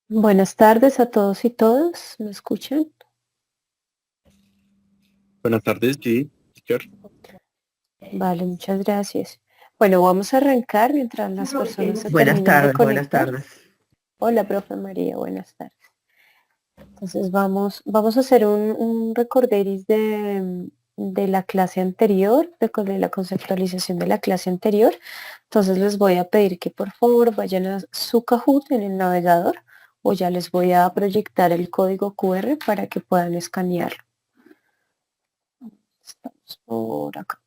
Buenas tardes a todos y todas. ¿Me escuchan? Buenas tardes, sí, teacher. Vale, muchas gracias. Bueno, vamos a arrancar mientras las personas se Buenas terminan de tardes, buenas conectar. tardes. Hola, profe María, buenas tardes. Entonces vamos a hacer un recorderis de la clase anterior, de la conceptualización de la clase anterior. Entonces les voy a pedir que por favor vayan a su Kahoot en el navegador o ya les voy a proyectar el código QR para que puedan escanearlo. Estamos por acá.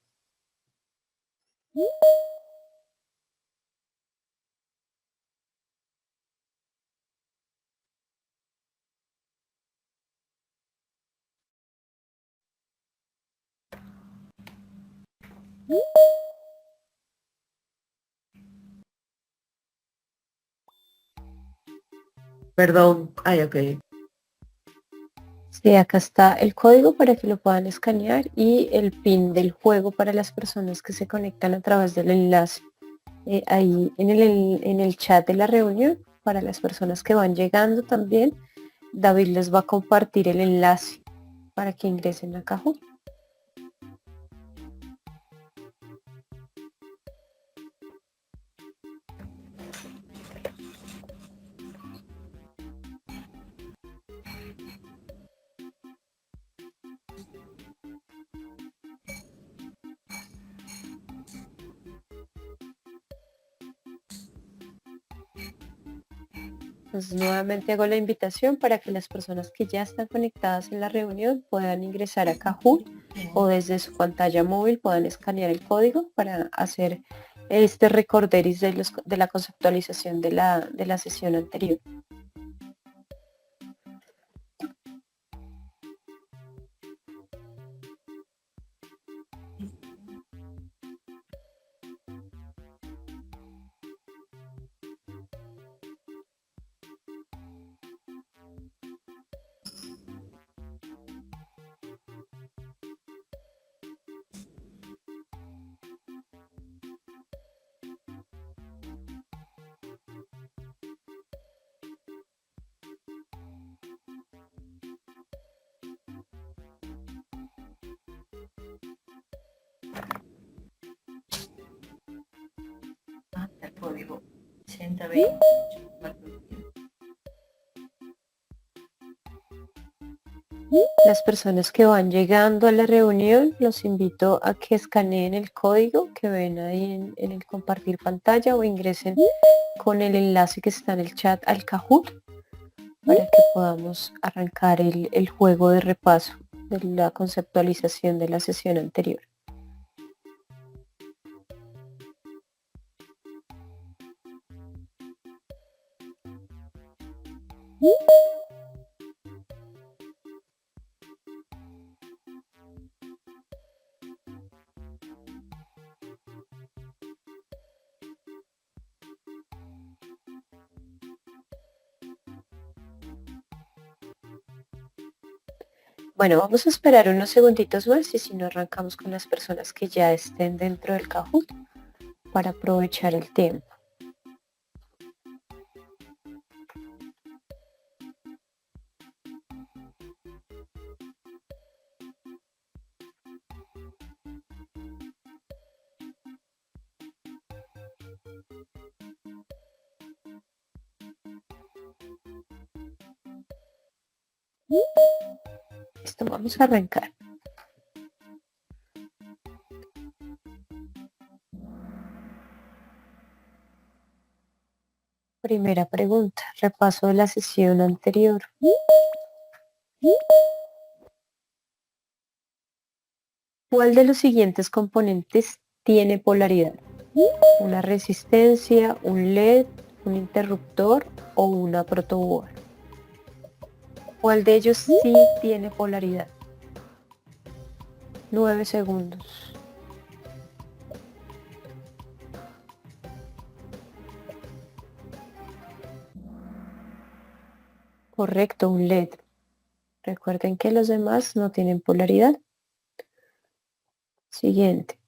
Perdón. Ay, ok. Sí, acá está el código para que lo puedan escanear y el pin del juego para las personas que se conectan a través del enlace. Ahí en el chat de la reunión, para las personas que van llegando también, David les va a compartir el enlace para que ingresen a Kahoot. Entonces nuevamente hago la invitación para que las personas que ya están conectadas en la reunión puedan ingresar a Kahoot o desde su pantalla móvil puedan escanear el código para hacer este recorderis de la conceptualización de la sesión anterior. El código 8020. Las personas que van llegando a la reunión, los invito a que escaneen el código que ven ahí en el compartir pantalla o ingresen con el enlace que está en el chat al Kahoot para que podamos arrancar el juego de repaso de la conceptualización de la sesión anterior. Bueno, vamos a esperar unos segunditos más y si no arrancamos con las personas que ya estén dentro del Kahoot para aprovechar el tiempo. Listo, vamos a arrancar. Primera pregunta, repaso de la sesión anterior. ¿Cuál de los siguientes componentes tiene polaridad? ¿Una resistencia, un LED, un interruptor o una protoboard? ¿Cuál de ellos sí tiene polaridad? 9 segundos. Correcto, un LED. Recuerden que los demás no tienen polaridad. Siguiente.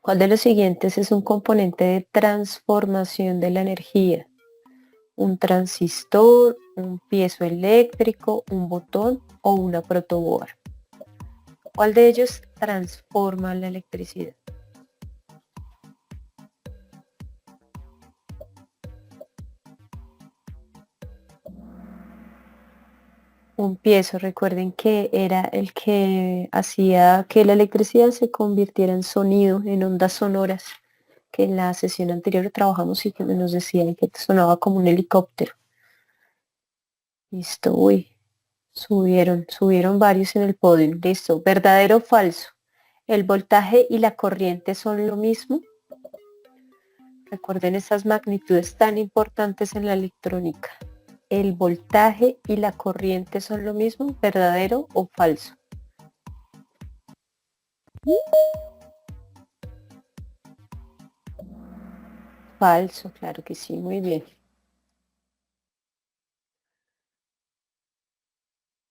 ¿Cuál de los siguientes es un componente de transformación de la energía? un transistor, un piezoeléctrico, un botón o una protoboard. ¿Cuál de ellos transforma la electricidad? Un piezo, recuerden que era el que hacía que la electricidad se convirtiera en sonido, en ondas sonoras, que en la sesión anterior trabajamos y que nos decían que sonaba como un helicóptero. Listo, uy, subieron varios en el podio. Listo, ¿verdadero o falso? ¿El voltaje y la corriente son lo mismo? Recuerden esas magnitudes tan importantes en la electrónica. ¿El voltaje y la corriente son lo mismo? ¿Verdadero o falso? Falso, claro que sí, muy bien.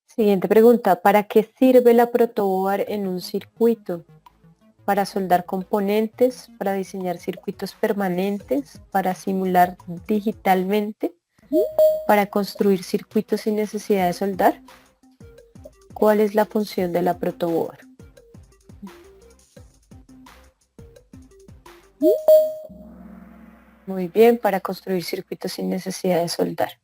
Siguiente pregunta, ¿para qué sirve la protoboard en un circuito? ¿Para soldar componentes? ¿Para diseñar circuitos permanentes? ¿Para simular digitalmente? ¿Para construir circuitos sin necesidad de soldar? ¿Cuál es la función de la protoboard? Muy bien, para construir circuitos sin necesidad de soldar.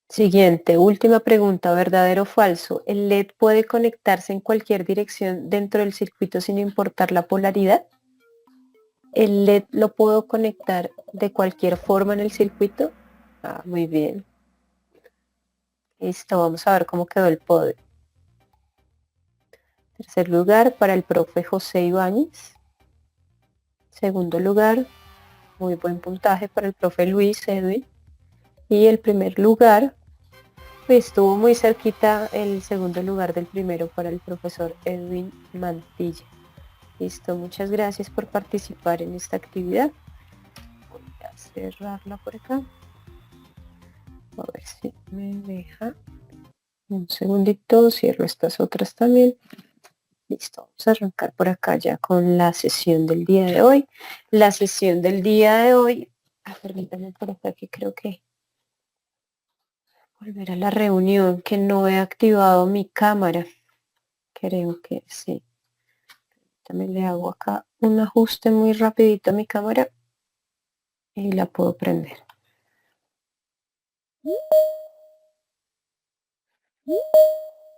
Siguiente, última pregunta, ¿verdadero o falso? ¿El LED puede conectarse en cualquier dirección dentro del circuito sin importar la polaridad? ¿El LED lo puedo conectar de cualquier forma en el circuito? Ah, muy bien. Listo, vamos a ver cómo quedó el podio. Tercer lugar para el profe José Ibáñez. Segundo lugar, muy buen puntaje para el profe Luis Edwin. Y el primer lugar, pues estuvo muy cerquita el segundo lugar del primero para el profesor Edwin Mantilla. Listo, muchas gracias por participar en esta actividad. Voy a cerrarla por acá. A ver si me deja. Un segundito, cierro estas otras también. Listo, vamos a arrancar por acá ya con la sesión del día de hoy. La sesión del día de hoy, permítanme por acá que creo que volver a la reunión, que no he activado mi cámara. Creo que sí. También le hago acá un ajuste muy rapidito a mi cámara y la puedo prender.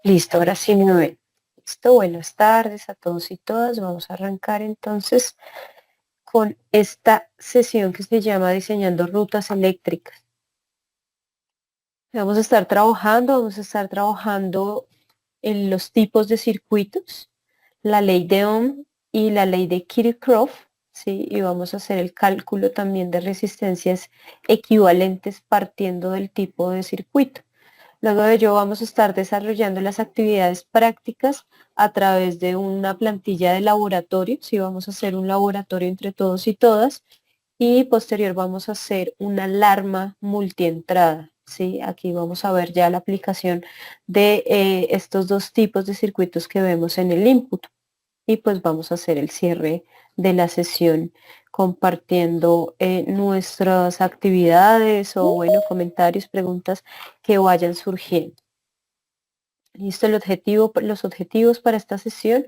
Listo, ahora sí me ven. Listo, buenas tardes a todos y todas. Vamos a arrancar entonces con esta sesión que se llama Diseñando Rutas Eléctricas. Vamos a estar trabajando en los tipos de circuitos, la ley de Ohm y la ley de Kirchhoff, ¿sí? Y vamos a hacer el cálculo también de resistencias equivalentes partiendo del tipo de circuito. Luego de ello vamos a estar desarrollando las actividades prácticas a través de una plantilla de laboratorio, ¿sí? Vamos a hacer un laboratorio entre todos y todas y posterior vamos a hacer una alarma multientrada. ¿Sí? Aquí vamos a ver ya la aplicación de estos dos tipos de circuitos que vemos en el input. Y pues vamos a hacer el cierre de la sesión compartiendo nuestras actividades o bueno, comentarios, preguntas que vayan surgiendo. Listo, los objetivos para esta sesión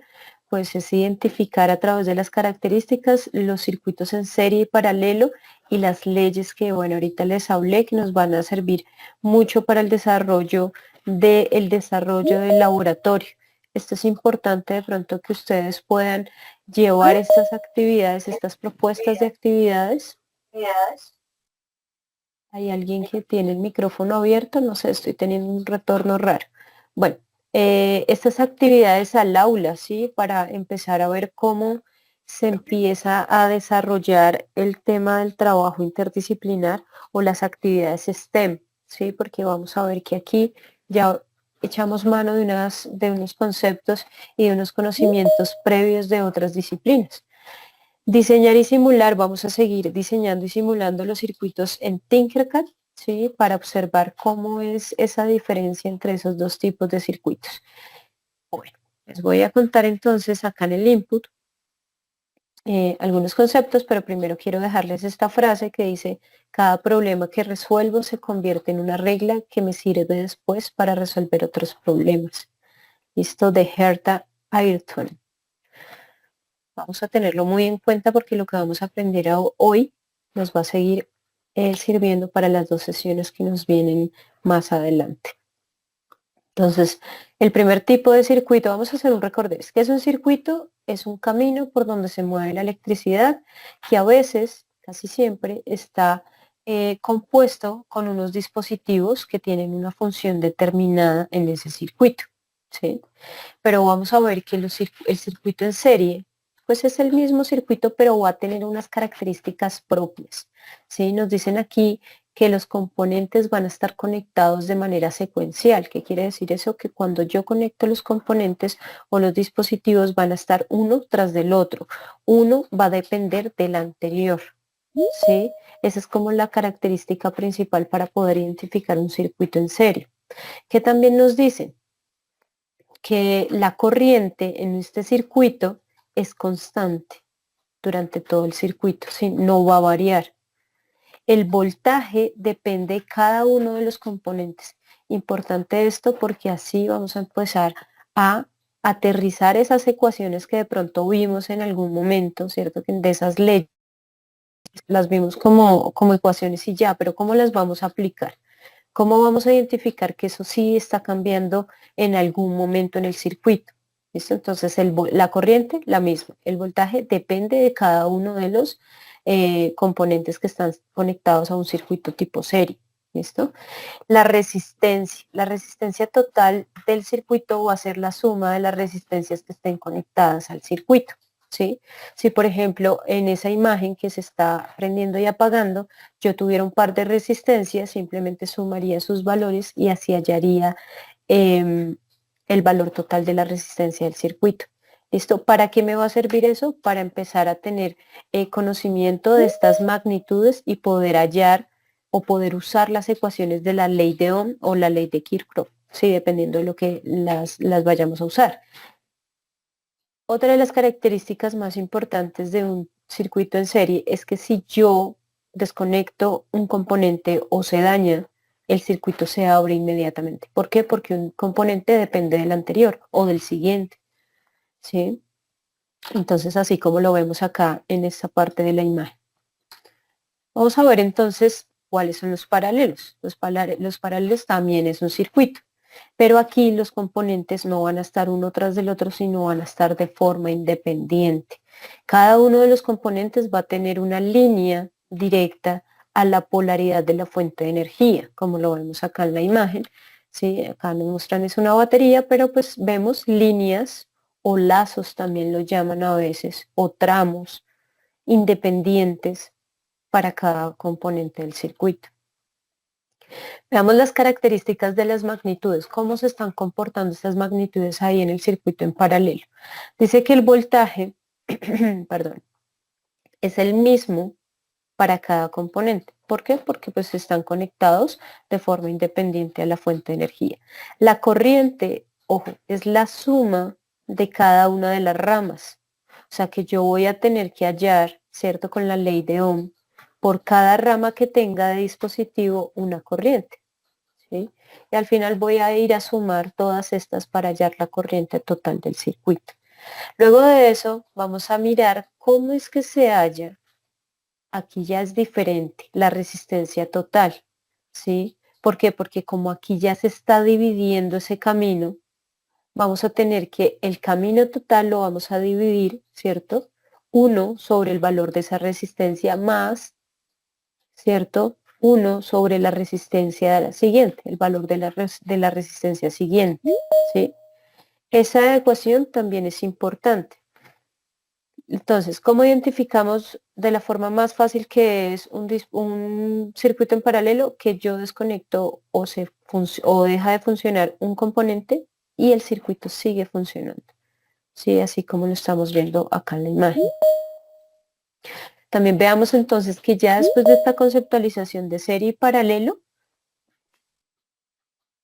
pues es identificar a través de las características los circuitos en serie y paralelo y las leyes que bueno ahorita les hablé que nos van a servir mucho para el desarrollo del laboratorio. Esto es importante de pronto que ustedes puedan llevar estas actividades, estas propuestas de actividades. Hay alguien que tiene el micrófono abierto, no sé, estoy teniendo un retorno raro. Bueno, estas actividades al aula, ¿sí? Para empezar a ver cómo se empieza a desarrollar el tema del trabajo interdisciplinar o las actividades STEM, ¿sí? Porque vamos a ver que aquí ya echamos mano de unos conceptos y de unos conocimientos previos de otras disciplinas. Diseñar y simular, vamos a seguir diseñando y simulando los circuitos en Tinkercad, ¿sí? Para observar cómo es esa diferencia entre esos dos tipos de circuitos. Bueno, les voy a contar entonces acá en el input algunos conceptos, pero primero quiero dejarles esta frase que dice: cada problema que resuelvo se convierte en una regla que me sirve después para resolver otros problemas. Listo, de Herta Ayrton. Vamos a tenerlo muy en cuenta porque lo que vamos a aprender hoy nos va a seguir sirviendo para las 2 sesiones que nos vienen más adelante. Entonces, el primer tipo de circuito, vamos a hacer un recorderis. ¿Qué es un circuito? Es un camino por donde se mueve la electricidad, que a veces, casi siempre, está compuesto con unos dispositivos que tienen una función determinada en ese circuito, ¿sí? Pero vamos a ver que el circuito en serie, pues es el mismo circuito, pero va a tener unas características propias, ¿sí? Nos dicen aquí que los componentes van a estar conectados de manera secuencial. ¿Qué quiere decir eso? Que cuando yo conecto los componentes o los dispositivos van a estar uno tras del otro. Uno va a depender del anterior, ¿sí? Esa es como la característica principal para poder identificar un circuito en serie. ¿Qué también nos dicen? Que la corriente en este circuito es constante durante todo el circuito, ¿sí? No va a variar. El voltaje depende de cada uno de los componentes. Importante esto porque así vamos a empezar a aterrizar esas ecuaciones que de pronto vimos en algún momento, ¿cierto? Que de esas leyes las vimos como ecuaciones y ya, pero ¿cómo las vamos a aplicar? ¿Cómo vamos a identificar que eso sí está cambiando en algún momento en el circuito? ¿Listo? Entonces la corriente, la misma. El voltaje depende de cada uno de los componentes que están conectados a un circuito tipo serie. ¿Listo? La resistencia total del circuito va a ser la suma de las resistencias que estén conectadas al circuito. ¿Sí? Si por ejemplo en esa imagen que se está prendiendo y apagando yo tuviera un par de resistencias, simplemente sumaría sus valores y así hallaría el valor total de la resistencia del circuito. ¿Listo? ¿Para qué me va a servir eso? Para empezar a tener conocimiento de estas magnitudes y poder hallar o poder usar las ecuaciones de la ley de Ohm o la ley de Kirchhoff, ¿sí? Dependiendo de lo que las vayamos a usar. Otra de las características más importantes de un circuito en serie es que si yo desconecto un componente o se daña, el circuito se abre inmediatamente. ¿Por qué? Porque un componente depende del anterior o del siguiente, ¿sí? Entonces, así como lo vemos acá en esta parte de la imagen. Vamos a ver entonces cuáles son los paralelos. Los paralelos también es un circuito. Pero aquí los componentes no van a estar uno tras del otro, sino van a estar de forma independiente. Cada uno de los componentes va a tener una línea directa a la polaridad de la fuente de energía, como lo vemos acá en la imagen. ¿Sí? Acá nos muestran es una batería, pero pues vemos líneas o lazos también lo llaman a veces, o tramos independientes para cada componente del circuito. Veamos las características de las magnitudes, cómo se están comportando estas magnitudes ahí en el circuito en paralelo. Dice que el voltaje, perdón, es el mismo para cada componente. ¿Por qué? Porque pues están conectados de forma independiente a la fuente de energía. La corriente, ojo, es la suma de cada una de las ramas. O sea que yo voy a tener que hallar, ¿cierto? Con la ley de Ohm, por cada rama que tenga de dispositivo una corriente. ¿Sí? Y al final voy a ir a sumar todas estas para hallar la corriente total del circuito. Luego de eso vamos a mirar cómo es que se halla. Aquí ya es diferente la resistencia total, ¿sí? ¿Por qué? Porque como aquí ya se está dividiendo ese camino, vamos a tener que el camino total lo vamos a dividir, ¿cierto? 1 sobre el valor de esa resistencia más, ¿cierto? 1 sobre la resistencia de la siguiente, el valor de la resistencia siguiente, ¿sí? Esa ecuación también es importante. Entonces, ¿cómo identificamos de la forma más fácil que es un circuito en paralelo que yo desconecto o deja de funcionar un componente y el circuito sigue funcionando? Sí, así como lo estamos viendo acá en la imagen. También veamos entonces que ya después de esta conceptualización de serie y paralelo,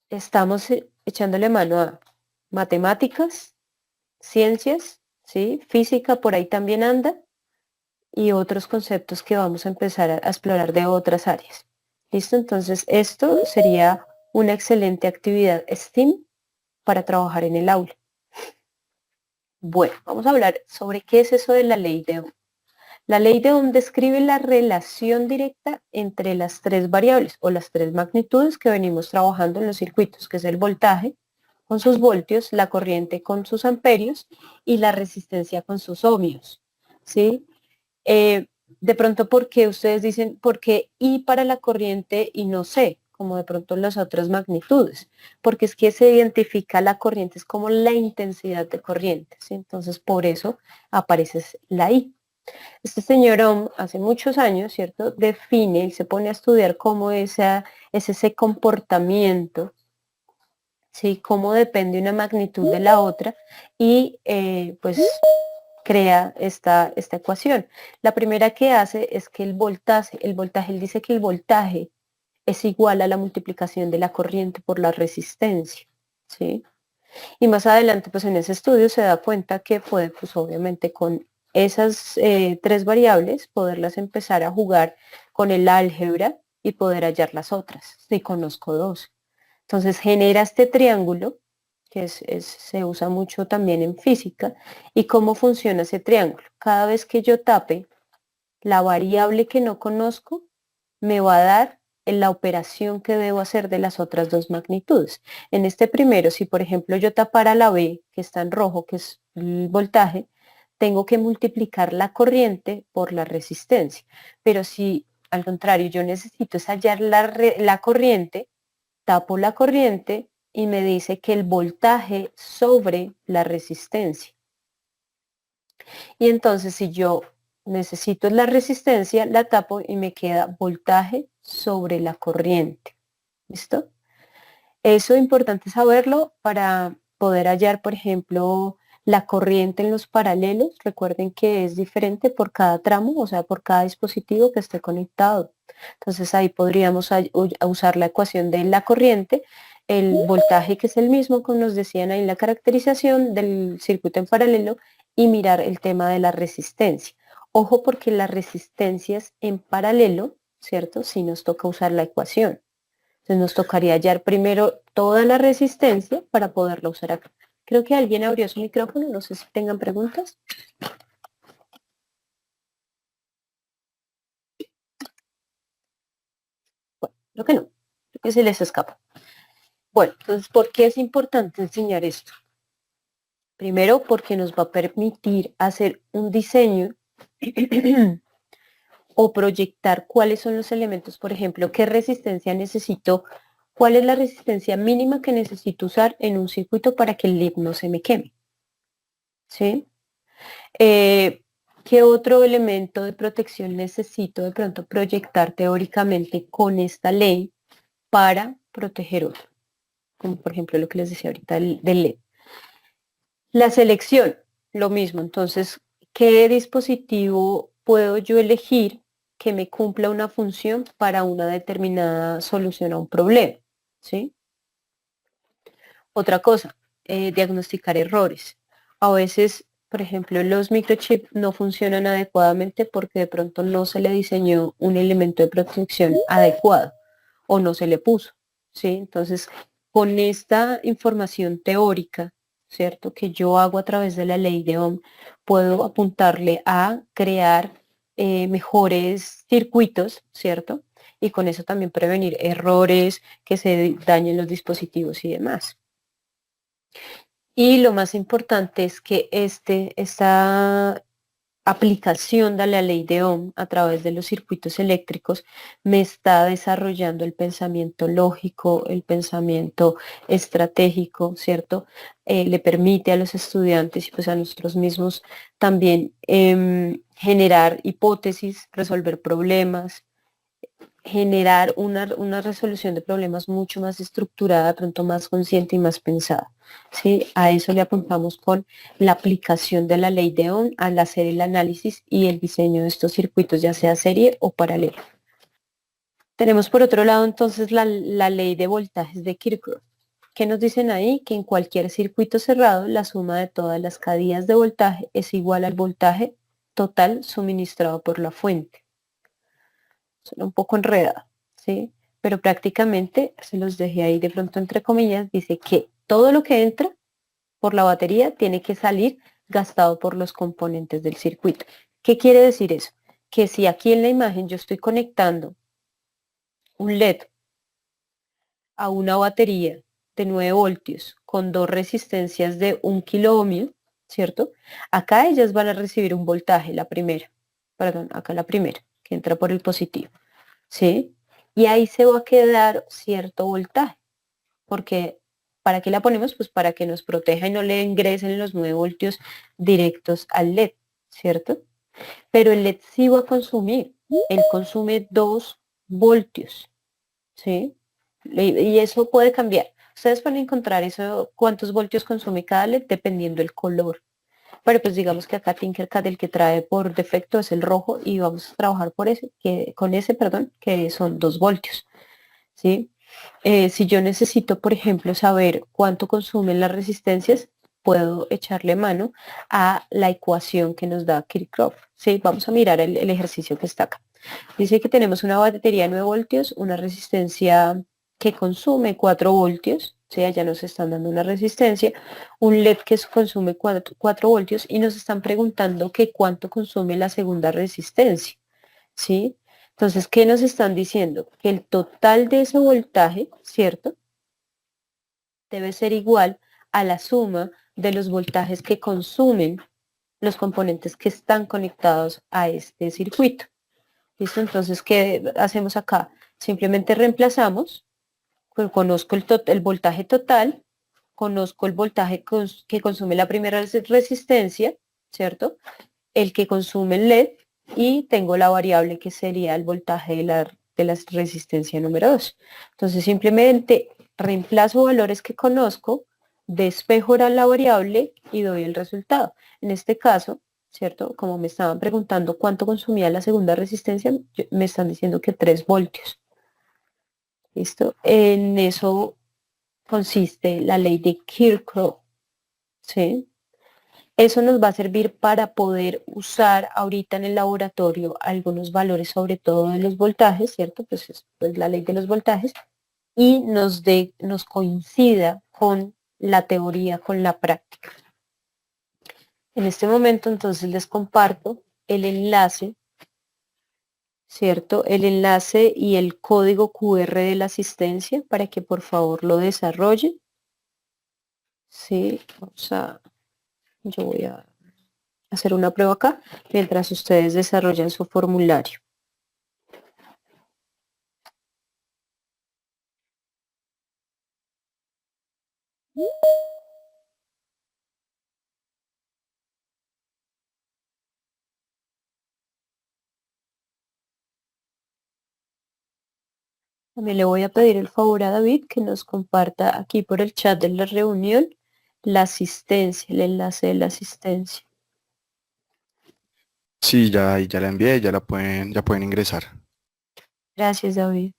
estamos echándole mano a matemáticas, ciencias, ¿sí? Física por ahí también anda, y otros conceptos que vamos a empezar a explorar de otras áreas. ¿Listo? Entonces, esto sería una excelente actividad STEAM para trabajar en el aula. Bueno, vamos a hablar sobre qué es eso de la ley de Ohm. La ley de Ohm describe la relación directa entre las tres variables o las tres magnitudes que venimos trabajando en los circuitos, que es el voltaje con sus voltios, la corriente con sus amperios y la resistencia con sus ohmios. ¿Sí? De pronto, ¿por qué ustedes dicen por qué I para la corriente y no C, como de pronto las otras magnitudes? Porque es que se identifica la corriente, es como la intensidad de corriente, ¿sí? Entonces, por eso aparece la I. Este señor Ohm, hace muchos años, ¿cierto?, define y se pone a estudiar cómo es ese comportamiento, ¿sí?, cómo depende una magnitud de la otra y pues crea esta ecuación. La primera que hace es que el voltaje, él dice que el voltaje es igual a la multiplicación de la corriente por la resistencia, ¿sí? Y más adelante, pues en ese estudio se da cuenta que puede, pues obviamente con esas tres variables, poderlas empezar a jugar con el álgebra y poder hallar las otras, si conozco dos. Entonces genera este triángulo, que se usa mucho también en física, y cómo funciona ese triángulo. Cada vez que yo tape la variable que no conozco, me va a dar en la operación que debo hacer de las otras dos magnitudes. En este primero, si por ejemplo yo tapara la B, que está en rojo, que es el voltaje, tengo que multiplicar la corriente por la resistencia. Pero si al contrario yo necesito es hallar la corriente, tapo la corriente y me dice que el voltaje sobre la resistencia. Y entonces si yo necesito la resistencia, la tapo y me queda voltaje sobre la corriente. ¿Listo? Eso es importante saberlo para poder hallar, por ejemplo, la corriente en los paralelos. Recuerden que es diferente por cada tramo, o sea, por cada dispositivo que esté conectado. Entonces ahí podríamos usar la ecuación de la corriente, el voltaje que es el mismo, como nos decían ahí en la caracterización del circuito en paralelo, y mirar el tema de la resistencia. Ojo porque las resistencias en paralelo, ¿cierto? Si nos toca usar la ecuación. Entonces nos tocaría hallar primero toda la resistencia para poderla usar acá. Creo que alguien abrió su micrófono, no sé si tengan preguntas. Bueno, creo que no, creo que se les escapa. Bueno, entonces, ¿por qué es importante enseñar esto? Primero, porque nos va a permitir hacer un diseño o proyectar cuáles son los elementos, por ejemplo, qué resistencia necesito, cuál es la resistencia mínima que necesito usar en un circuito para que el LED no se me queme. ¿Sí? ¿Qué otro elemento de protección necesito de pronto proyectar teóricamente con esta ley para proteger otro? Como por ejemplo lo que les decía ahorita del LED. La selección, lo mismo. Entonces, ¿qué dispositivo puedo yo elegir que me cumpla una función para una determinada solución a un problema? ¿Sí? Otra cosa, diagnosticar errores. A veces, por ejemplo, los microchips no funcionan adecuadamente porque de pronto no se le diseñó un elemento de protección adecuado o no se le puso, ¿sí? Entonces, con esta información teórica, ¿cierto? Que yo hago a través de la ley de Ohm, puedo apuntarle a crear mejores circuitos, ¿cierto? Y con eso también prevenir errores, que se dañen los dispositivos y demás. Y lo más importante es que esta aplicación de la ley de Ohm a través de los circuitos eléctricos me está desarrollando el pensamiento lógico, el pensamiento estratégico, ¿cierto? Le permite a los estudiantes y pues a nosotros mismos también generar hipótesis, resolver problemas, generar una resolución de problemas mucho más estructurada, pronto más consciente y más pensada. ¿Sí? A eso le apuntamos con la aplicación de la ley de Ohm al hacer el análisis y el diseño de estos circuitos, ya sea serie o paralelo. Tenemos por otro lado entonces la ley de voltajes de Kirchhoff. ¿Qué nos dicen ahí? Que en cualquier circuito cerrado la suma de todas las cadenas de voltaje es igual al voltaje total suministrado por la fuente. Suena un poco enredado, ¿sí? Pero prácticamente, se los dejé ahí de pronto entre comillas, dice que todo lo que entra por la batería tiene que salir gastado por los componentes del circuito. ¿Qué quiere decir eso? Que si aquí en la imagen yo estoy conectando un LED a una batería de 9 voltios con dos resistencias de 1 kilo ohmio, ¿cierto? Acá ellas van a recibir un voltaje, la primera, perdón, acá la primera, que entra por el positivo, ¿sí? Y ahí se va a quedar cierto voltaje, porque ¿para qué la ponemos? Pues para que nos proteja y no le ingresen los 9 voltios directos al LED, ¿cierto? Pero el LED sí va a consumir, él consume 2 voltios, ¿sí? Y eso puede cambiar. Ustedes pueden encontrar eso, cuántos voltios consume cada LED dependiendo del color. Pero pues digamos que acá Tinkercad el que trae por defecto es el rojo y vamos a trabajar por ese, con ese, perdón, que son 2 voltios, ¿sí? Si yo necesito, por ejemplo, saber cuánto consumen las resistencias, puedo echarle mano a la ecuación que nos da Kirchhoff, ¿sí? Vamos a mirar el ejercicio que está acá. Dice que tenemos una batería de 9 voltios, una resistencia que consume 4 voltios, ¿sí? Ya nos están dando una resistencia, un LED que consume 4 voltios y nos están preguntando que cuánto consume la segunda resistencia, ¿sí? Entonces, ¿qué nos están diciendo? Que el total de ese voltaje, ¿cierto? Debe ser igual a la suma de los voltajes que consumen los componentes que están conectados a este circuito. ¿Listo? Entonces, ¿qué hacemos acá? Simplemente reemplazamos, pues conozco el voltaje total, conozco el voltaje que consume la primera resistencia, ¿cierto? El que consume el LED y tengo la variable que sería el voltaje de la resistencia número 2. Entonces, simplemente reemplazo valores que conozco, despejo la variable y doy el resultado. En este caso, ¿cierto? Como me estaban preguntando cuánto consumía la segunda resistencia, me están diciendo que 3 voltios. ¿Listo? En eso consiste la ley de Kirchhoff, ¿sí? Eso nos va a servir para poder usar ahorita en el laboratorio algunos valores, sobre todo de los voltajes, ¿cierto? Pues es la ley de los voltajes, y nos coincida con la teoría, con la práctica. En este momento entonces les comparto el enlace, ¿cierto? El enlace y el código QR de la asistencia para que por favor lo desarrollen. Sí, yo voy a hacer una prueba acá mientras ustedes desarrollan su formulario. También le voy a pedir el favor a David que nos comparta aquí por el chat de la reunión la asistencia, el enlace de la asistencia. Sí, ya la envié, ya pueden ingresar. Gracias, David.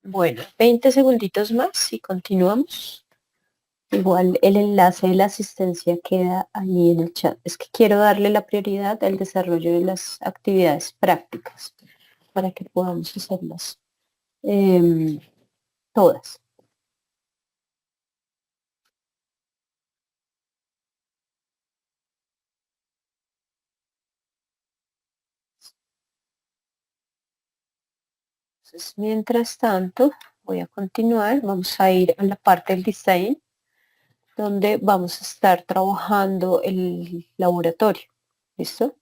Bueno, 20 segunditos más y continuamos. Igual el enlace de la asistencia queda ahí en el chat. Es que quiero darle la prioridad al desarrollo de las actividades prácticas para que podamos hacerlas todas. Entonces, mientras tanto, voy a continuar. Vamos a ir a la parte del design, donde vamos a estar trabajando el laboratorio. ¿Listo?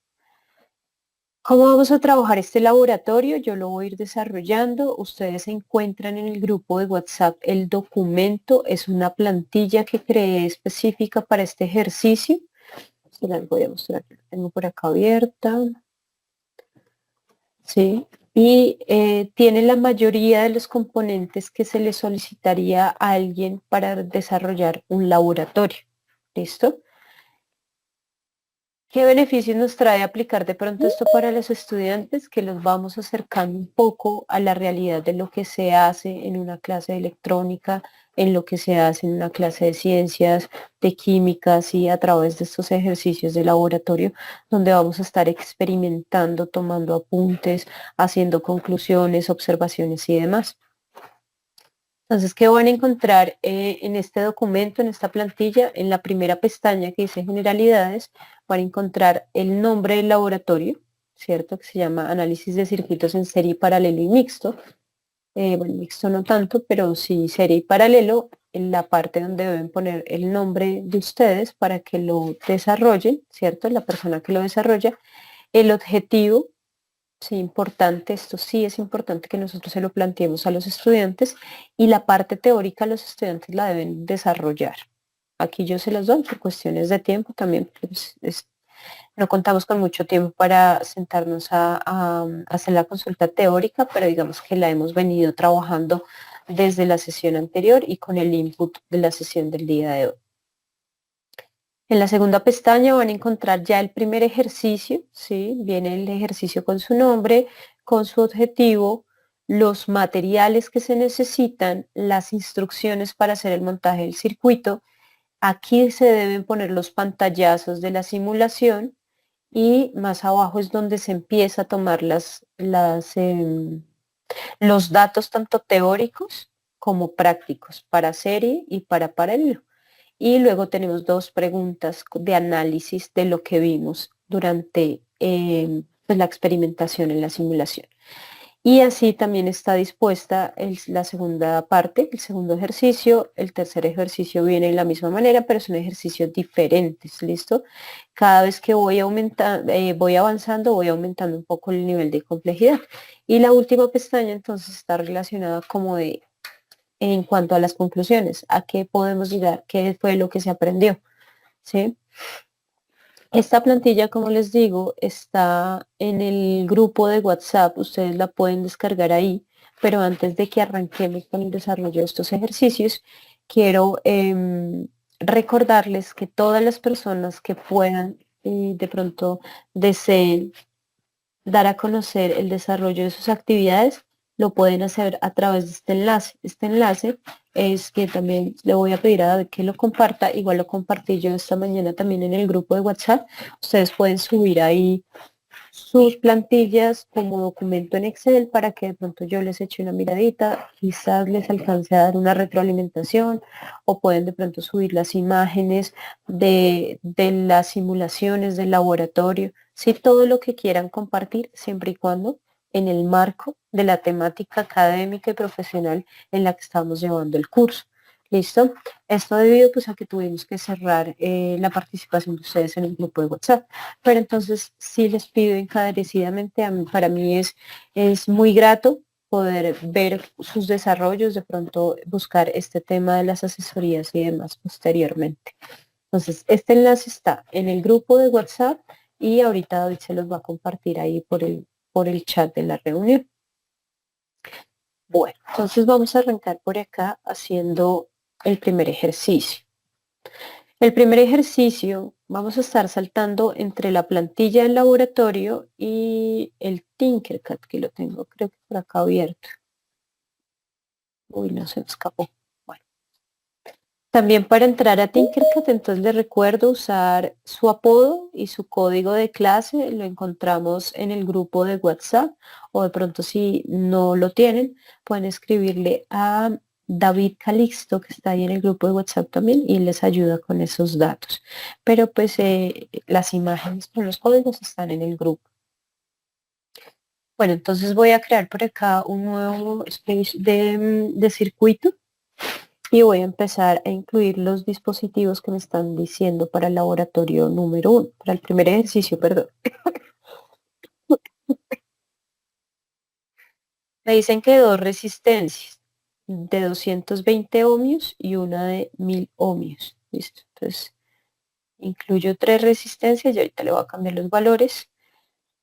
¿Cómo vamos a trabajar este laboratorio? Yo lo voy a ir desarrollando. Ustedes encuentran en el grupo de WhatsApp el documento. Es una plantilla que creé específica para este ejercicio. Se las voy a mostrar. La tengo por acá abierta. Sí. Y tiene la mayoría de los componentes que se le solicitaría a alguien para desarrollar un laboratorio. ¿Listo? ¿Qué beneficios nos trae aplicar de pronto esto para los estudiantes? Que los vamos acercando un poco a la realidad de lo que se hace en una clase de electrónica, en lo que se hace en una clase de ciencias, de químicas y a través de estos ejercicios de laboratorio, donde vamos a estar experimentando, tomando apuntes, haciendo conclusiones, observaciones y demás. Entonces, ¿qué van a encontrar en este documento, en esta plantilla? En la primera pestaña que dice Generalidades, van a encontrar el nombre del laboratorio, ¿cierto? Que se llama Análisis de Circuitos en Serie Paralelo y Mixto. Bueno, mixto no tanto, pero sí serie y paralelo, en la parte donde deben poner el nombre de ustedes para que lo desarrollen, ¿cierto? La persona que lo desarrolla, el objetivo. Sí, importante, esto sí es importante que nosotros se lo planteemos a los estudiantes y la parte teórica los estudiantes la deben desarrollar. Aquí yo se los doy por cuestiones de tiempo también, pues, no contamos con mucho tiempo para sentarnos a hacer la consulta teórica, pero digamos que la hemos venido trabajando desde la sesión anterior y con el input de la sesión del día de hoy. En la segunda pestaña van a encontrar ya el primer ejercicio, ¿sí? Viene el ejercicio con su nombre, con su objetivo, los materiales que se necesitan, las instrucciones para hacer el montaje del circuito. Aquí se deben poner los pantallazos de la simulación y más abajo es donde se empieza a tomar los datos tanto teóricos como prácticos para serie y para paralelo. Y luego tenemos dos preguntas de análisis de lo que vimos durante pues, la experimentación en la simulación. Y así también está dispuesta la segunda parte, el segundo ejercicio. El tercer ejercicio viene de la misma manera, pero son ejercicios diferentes, ¿listo? Cada vez que voy voy avanzando, voy aumentando un poco el nivel de complejidad. Y la última pestaña entonces está relacionada como de en cuanto a las conclusiones, a qué podemos llegar, qué fue lo que se aprendió, ¿sí? Esta plantilla, como les digo, está en el grupo de WhatsApp, ustedes la pueden descargar ahí, pero antes de que arranquemos con el desarrollo de estos ejercicios, quiero recordarles que todas las personas que puedan de pronto deseen dar a conocer el desarrollo de sus actividades, lo pueden hacer a través de este enlace. Este enlace es que también le voy a pedir a David que lo comparta, igual lo compartí yo esta mañana también en el grupo de WhatsApp. Ustedes pueden subir ahí sus plantillas como documento en Excel para que de pronto yo les eche una miradita, quizás les alcance a dar una retroalimentación o pueden de pronto subir las imágenes de las simulaciones del laboratorio, sí, todo lo que quieran compartir siempre y cuando en el marco de la temática académica y profesional en la que estamos llevando el curso. ¿Listo? Esto debido pues a que tuvimos que cerrar la participación de ustedes en el grupo de WhatsApp. Pero entonces sí les pido encarecidamente, para mí es muy grato poder ver sus desarrollos, de pronto buscar este tema de las asesorías y demás posteriormente. Entonces, este enlace está en el grupo de WhatsApp y ahorita David se los va a compartir ahí por el chat de la reunión. Bueno, entonces vamos a arrancar por acá haciendo el primer ejercicio. El primer ejercicio, vamos a estar saltando entre la plantilla del laboratorio y el Tinkercad, que lo tengo creo que por acá abierto. Uy, no se me escapó. Bueno. También para entrar a Tinkercad, entonces les recuerdo usar su apodo y su código de clase. Lo encontramos en el grupo de WhatsApp o de pronto si no lo tienen, pueden escribirle a David Calixto, que está ahí en el grupo de WhatsApp también, y les ayuda con esos datos. Pero pues las imágenes con los códigos están en el grupo. Bueno, entonces voy a crear por acá un nuevo space de circuito y voy a empezar a incluir los dispositivos que me están diciendo para el laboratorio número 1, para el primer ejercicio, perdón. Me dicen que dos resistencias de 220 ohmios y una de 1000 ohmios. Listo. Entonces, incluyo 3 resistencias y ahorita le voy a cambiar los valores.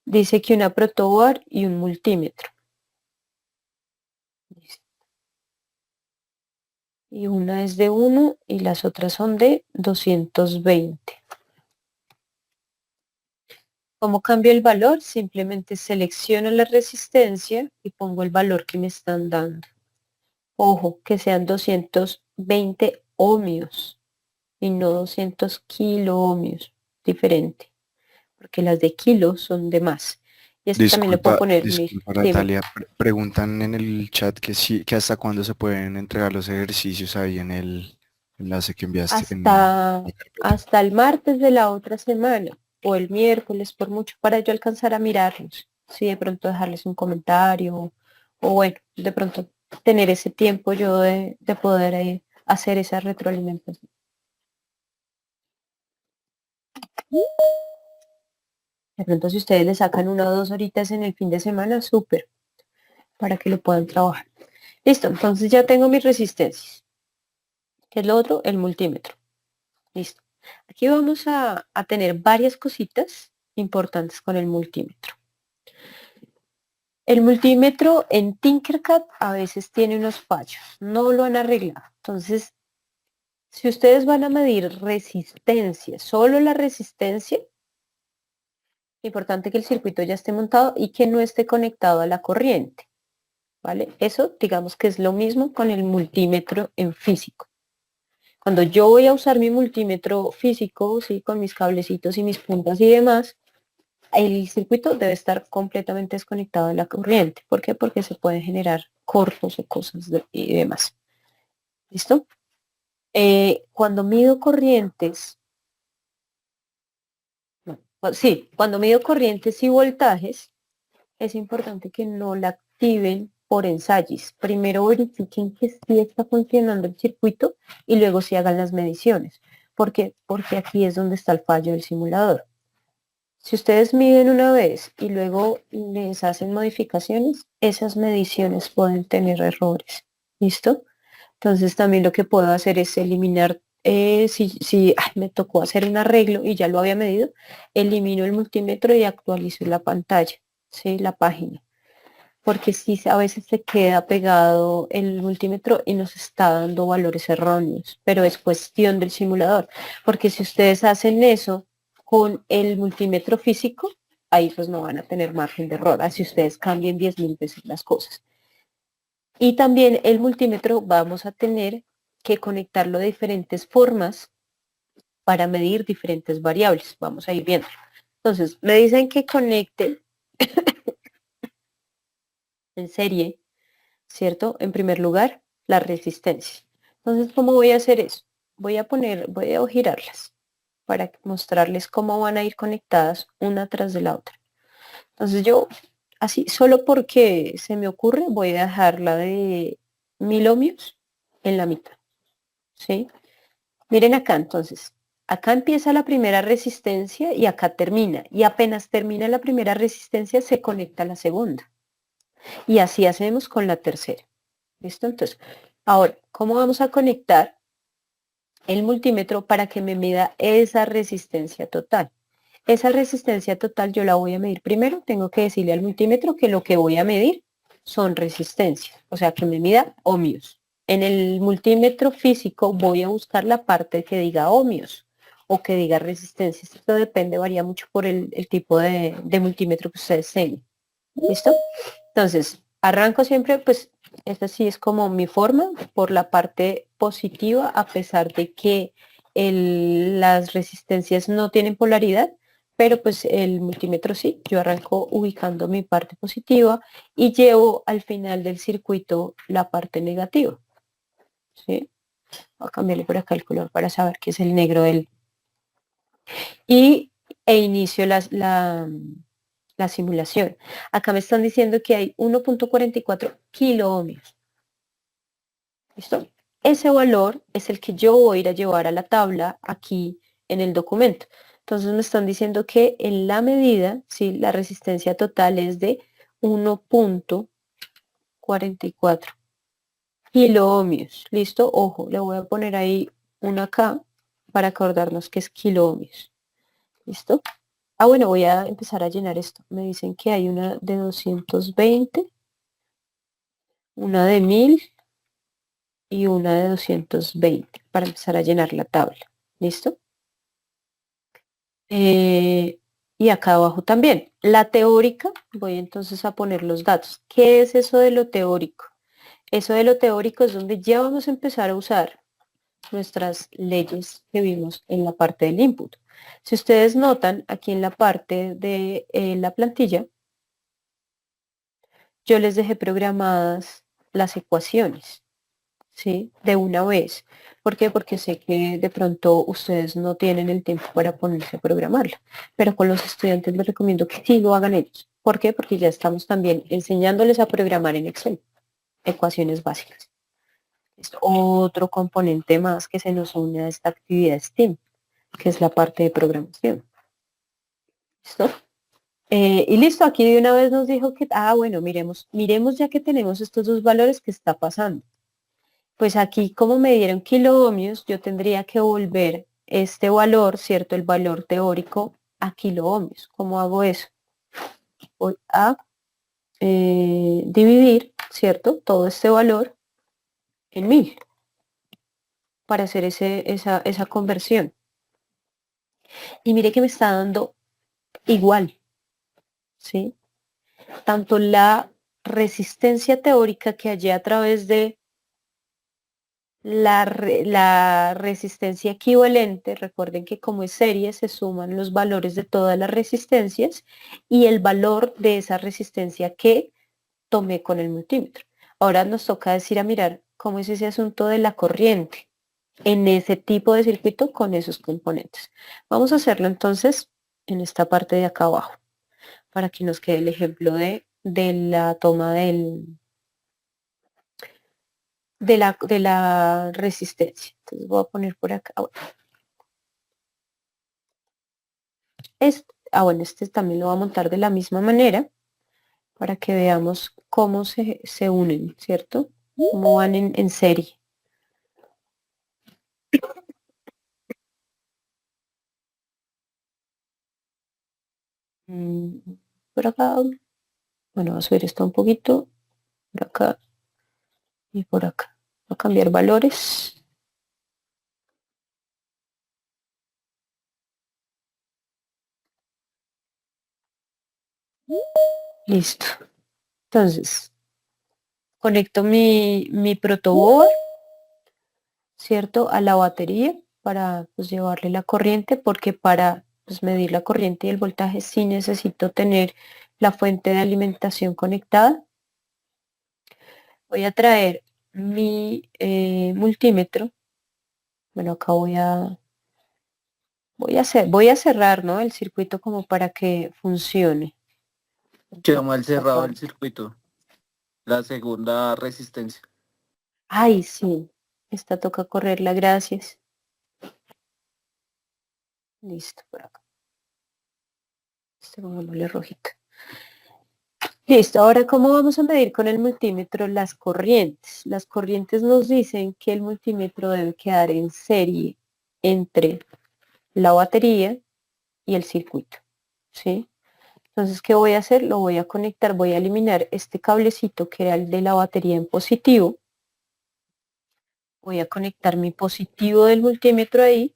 Dice que una protobar y un multímetro. Y una es de 1 y las otras son de 220. ¿Cómo cambio el valor? Simplemente selecciono la resistencia y pongo el valor que me están dando. Ojo, que sean 220 ohmios y no 200 kiloohmios. Diferente, porque las de kilo son de más. Y esto también le puedo poner Disculpa dime, Natalia, preguntan en el chat que sí, que hasta cuándo se pueden entregar los ejercicios ahí en el enlace que enviaste en hasta, la carpeta. hasta el martes de la otra semana o el miércoles, por mucho, para yo alcanzar a mirarlos. Si de pronto dejarles un comentario o bueno, de pronto tener ese tiempo yo de poder hacer esa retroalimentación. De pronto si ustedes le sacan 1 o 2 horitas en el fin de semana, súper, para que lo puedan trabajar. Listo, entonces ya tengo mis resistencias. ¿Qué es lo otro? El multímetro. Listo. Aquí vamos a tener varias cositas importantes con el multímetro. El multímetro en Tinkercad a veces tiene unos fallos, no lo han arreglado. Entonces, si ustedes van a medir resistencia, solo la resistencia, importante que el circuito ya esté montado y que no esté conectado a la corriente, ¿vale? Eso digamos que es lo mismo con el multímetro en físico. Cuando yo voy a usar mi multímetro físico, ¿sí? Con mis cablecitos y mis puntas y demás, el circuito debe estar completamente desconectado de la corriente. ¿Por qué? Porque se pueden generar cortos o cosas y demás. ¿Listo? Cuando mido corrientes, sí, cuando mido corrientes y voltajes, es importante que no la activen por ensayos. Primero verifiquen que sí está funcionando el circuito y luego sí hagan las mediciones. ¿Por qué? Porque aquí es donde está el fallo del simulador. Si ustedes miden una vez y luego les hacen modificaciones, esas mediciones pueden tener errores. ¿Listo? Entonces también lo que puedo hacer es eliminar, si me tocó hacer un arreglo y ya lo había medido, elimino el multímetro y actualizo la pantalla, ¿sí? La página. Porque sí, a veces se queda pegado el multímetro y nos está dando valores erróneos, pero es cuestión del simulador. Porque si ustedes hacen eso con el multímetro físico, ahí pues no van a tener margen de error, así ustedes cambien 10.000 veces las cosas. Y también el multímetro vamos a tener que conectarlo de diferentes formas para medir diferentes variables. Vamos a ir viendo. Entonces, me dicen que conecte en serie, ¿cierto? En primer lugar, la resistencia. Entonces, ¿cómo voy a hacer eso? Voy a girarlas para mostrarles cómo van a ir conectadas una tras de la otra. Entonces yo, así, solo porque se me ocurre, voy a dejar la de 1000 ohmios en la mitad, ¿sí? Miren acá, entonces, acá empieza la primera resistencia y acá termina. Y apenas termina la primera resistencia, se conecta la segunda. Y así hacemos con la tercera. ¿Listo? Entonces, ahora, ¿cómo vamos a conectar el multímetro para que me mida esa resistencia total? Esa resistencia total yo la voy a medir primero. Tengo que decirle al multímetro que lo que voy a medir son resistencias, o sea, que me mida ohmios. En el multímetro físico voy a buscar la parte que diga ohmios o que diga resistencias. Esto depende, varía mucho por el tipo de multímetro que ustedes tengan. ¿Listo? Entonces, arranco siempre, pues, esta sí es como mi forma, por la parte positiva, a pesar de que las resistencias no tienen polaridad, pero pues el multímetro sí, yo arranco ubicando mi parte positiva y llevo al final del circuito la parte negativa. ¿Sí? Voy a cambiarle por acá el color para saber que es el negro del... E inicio la simulación. Acá me están diciendo que hay 1.44 kiloohmios. ¿Listo? Ese valor es el que yo voy a ir a llevar a la tabla aquí en el documento. Entonces me están diciendo que en la medida, ¿sí? La resistencia total es de 1.44 kiloohmios. ¿Listo? Ojo, le voy a poner ahí una acá para acordarnos que es kiloohmios. ¿Listo? Ah, bueno, voy a empezar a llenar esto. Me dicen que hay una de 220, una de 1000 y una de 220 para empezar a llenar la tabla. ¿Listo? Y acá abajo también. La teórica, voy entonces a poner los datos. ¿Qué es eso de lo teórico? Eso de lo teórico es donde ya vamos a empezar a usar nuestras leyes que vimos en la parte del input. Si ustedes notan, aquí en la parte de la plantilla, yo les dejé programadas las ecuaciones, ¿sí? De una vez. ¿Por qué? Porque sé que de pronto ustedes no tienen el tiempo para ponerse a programarla. Pero con los estudiantes les recomiendo que sí lo hagan ellos. ¿Por qué? Porque ya estamos también enseñándoles a programar en Excel, ecuaciones básicas. Es otro componente más que se nos une a esta actividad STEAM, que es la parte de programación. ¿Listo? Y listo, aquí de una vez nos dijo que, bueno, miremos ya que tenemos estos dos valores que está pasando. Pues aquí, como me dieron kiloohmios, yo tendría que volver este valor, ¿cierto? El valor teórico a kiloohmios. ¿Cómo hago eso? Voy a dividir, ¿cierto? Todo este valor en 1000 para hacer esa conversión. Y mire que me está dando igual, ¿sí? Tanto la resistencia teórica que hallé a través de la resistencia equivalente, recuerden que como es serie se suman los valores de todas las resistencias y el valor de esa resistencia que tomé con el multímetro. Ahora nos toca decir a mirar cómo es ese asunto de la corriente en ese tipo de circuito con esos componentes. Vamos a hacerlo entonces en esta parte de acá abajo para que nos quede el ejemplo de la toma de la resistencia. Entonces voy a poner por acá. Bueno, este también lo voy a montar de la misma manera para que veamos cómo se unen, ¿cierto? Cómo van en serie. Por acá, bueno, voy a subir esto un poquito, por acá y por acá. Voy a cambiar valores. Listo. Entonces, conecto mi protoboard, ¿cierto? A la batería para pues, llevarle la corriente, porque para pues, medir la corriente y el voltaje sí necesito tener la fuente de alimentación conectada. Voy a traer mi multímetro. Bueno, acá voy a cerrar, ¿no? El circuito como para que funcione. Quedó mal cerrado el circuito. La segunda resistencia. Ay, sí. Esta toca correrla, gracias. Listo, por acá. Pongámosle rojito. Listo, ahora ¿cómo vamos a medir con el multímetro las corrientes? Las corrientes nos dicen que el multímetro debe quedar en serie entre la batería y el circuito, ¿sí? Entonces, ¿qué voy a hacer? Lo voy a conectar, voy a eliminar este cablecito que era el de la batería en positivo. Voy a conectar mi positivo del multímetro ahí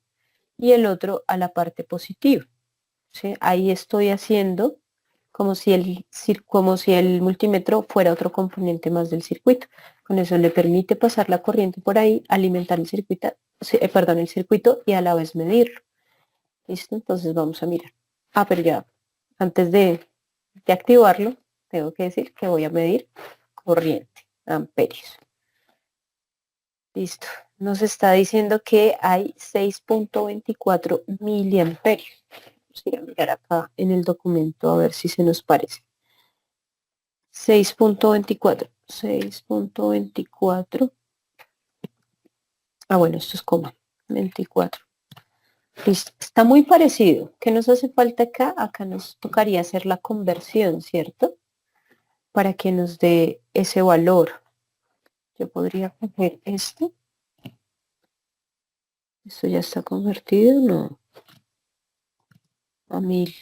y el otro a la parte positiva, ¿sí? Ahí estoy haciendo como si el multímetro fuera otro componente más del circuito. Con eso le permite pasar la corriente por ahí, alimentar el circuito, el circuito y a la vez medirlo. ¿Listo? Entonces vamos a mirar. Pero ya, antes de activarlo, tengo que decir que voy a medir corriente, amperios. Listo. Nos está diciendo que hay 6.24 miliamperios. Vamos a ir a mirar acá en el documento a ver si se nos parece. 6.24. 6.24. Bueno, esto es coma. 24. Listo. Está muy parecido. ¿Qué nos hace falta acá? Acá nos tocaría hacer la conversión, ¿cierto? Para que nos dé ese valor. Yo podría coger esto Esto ya está convertido, no, a 1000.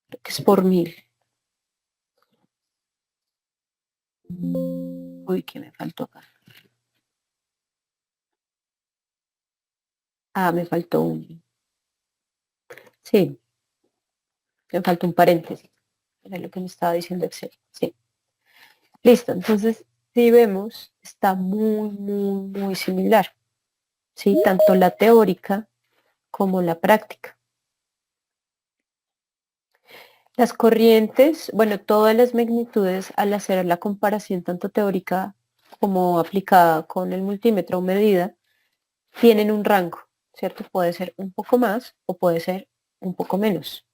Creo que es por 1000. Uy, ¿qué me faltó acá? Ah, me faltó un. Sí, me faltó un paréntesis. Era lo que me estaba diciendo Excel. Sí. Listo. Entonces, si vemos, está muy similar. Sí, tanto la teórica como la práctica. Las corrientes, bueno, todas las magnitudes al hacer la comparación tanto teórica como aplicada con el multímetro o medida, tienen un rango, ¿cierto? Puede ser un poco más o puede ser un poco menos.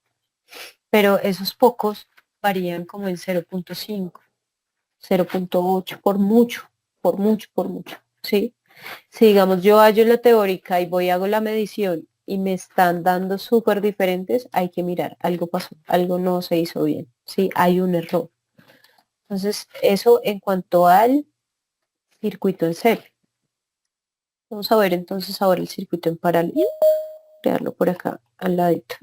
Pero esos pocos varían como en 0.5, 0.8, por mucho, ¿sí? Si digamos yo hallo la teórica y voy hago la medición y me están dando súper diferentes, hay que mirar, algo pasó, algo no se hizo bien, ¿sí? Hay un error. Entonces, eso en cuanto al circuito en serie. Vamos a ver entonces ahora el circuito en paralelo. Crearlo por acá al ladito.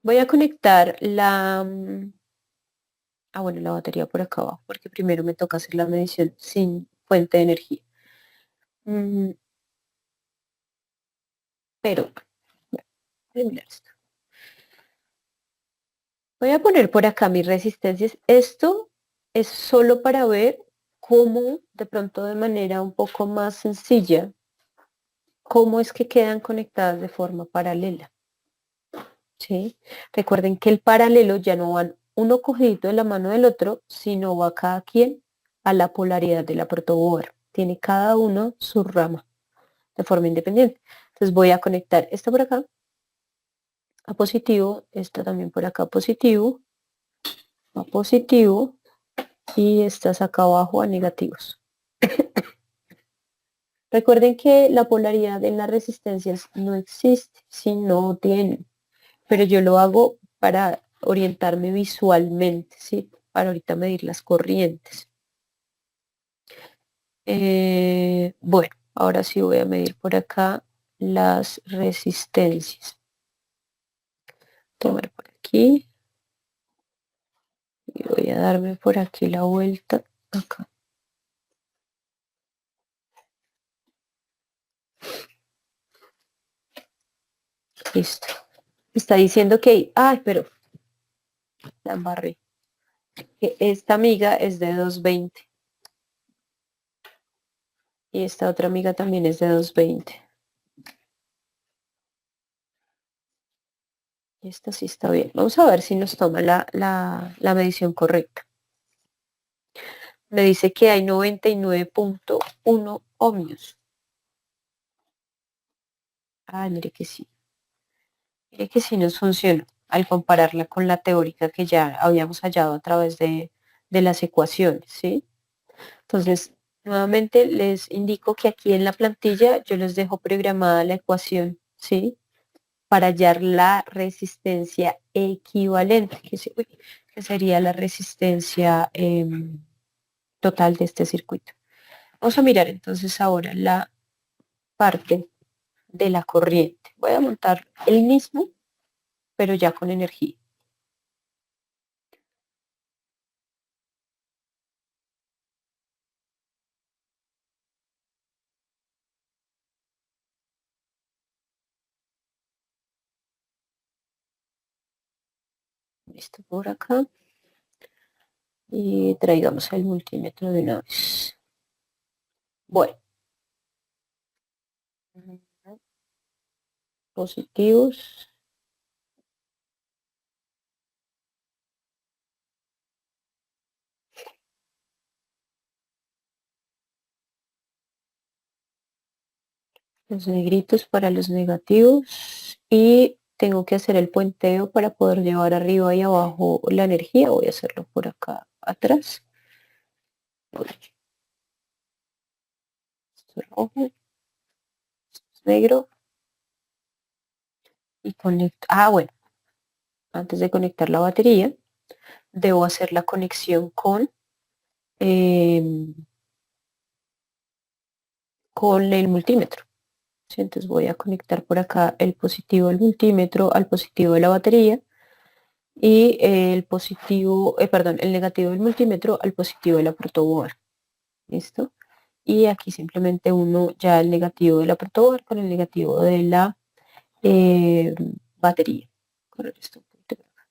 Voy a conectar bueno, la batería por acá abajo, porque primero me toca hacer la medición sin fuente de energía. Mm, pero, bueno, voy a mirar esto. Voy a poner por acá mis resistencias. Esto es solo para ver cómo, de pronto de manera un poco más sencilla, cómo es que quedan conectadas de forma paralela. ¿Sí? Recuerden que el paralelo ya no van uno cogidito de la mano del otro, sino va cada quien a la polaridad de la protoboard. Tiene cada uno su rama de forma independiente. Entonces voy a conectar esta por acá a positivo, esta también por acá a positivo y estas acá abajo a negativos. Recuerden que la polaridad en las resistencias no existe si no tienen, pero yo lo hago para orientarme visualmente, ¿sí? Para ahorita medir las corrientes. Bueno, ahora sí voy a medir por acá las resistencias. Tomar por aquí y voy a darme por aquí la vuelta acá. Listo. Está diciendo que, pero la embarré. Que esta amiga es de 220 y esta otra amiga también es de 220. Y esta sí está bien. Vamos a ver si nos toma la medición correcta. Me dice que hay 99.1 ohmios. Mire que sí. Mire que sí nos funciona al compararla con la teórica que ya habíamos hallado a través de las ecuaciones, ¿sí? Entonces, nuevamente les indico que aquí en la plantilla yo les dejo programada la ecuación, ¿sí? Para hallar la resistencia equivalente, que sería la resistencia total de este circuito. Vamos a mirar entonces ahora la parte de la corriente. Voy a montar el mismo, pero ya con energía. Listo por acá. Y traigamos el multímetro de una vez. Bueno. Positivos. Los negritos para los negativos. Y tengo que hacer el puenteo para poder llevar arriba y abajo la energía. Voy a hacerlo por acá atrás. Esto es rojo. Esto es negro. Y conecto. Bueno. Antes de conectar la batería, debo hacer la conexión con con el multímetro. ¿Sí? Entonces voy a conectar por acá el positivo del multímetro al positivo de la batería y el positivo, perdón, el negativo del multímetro al positivo de la protoboard. ¿Listo? Y aquí simplemente uno ya el negativo de la protoboard con el negativo de la batería. Correr esto un poquito por acá.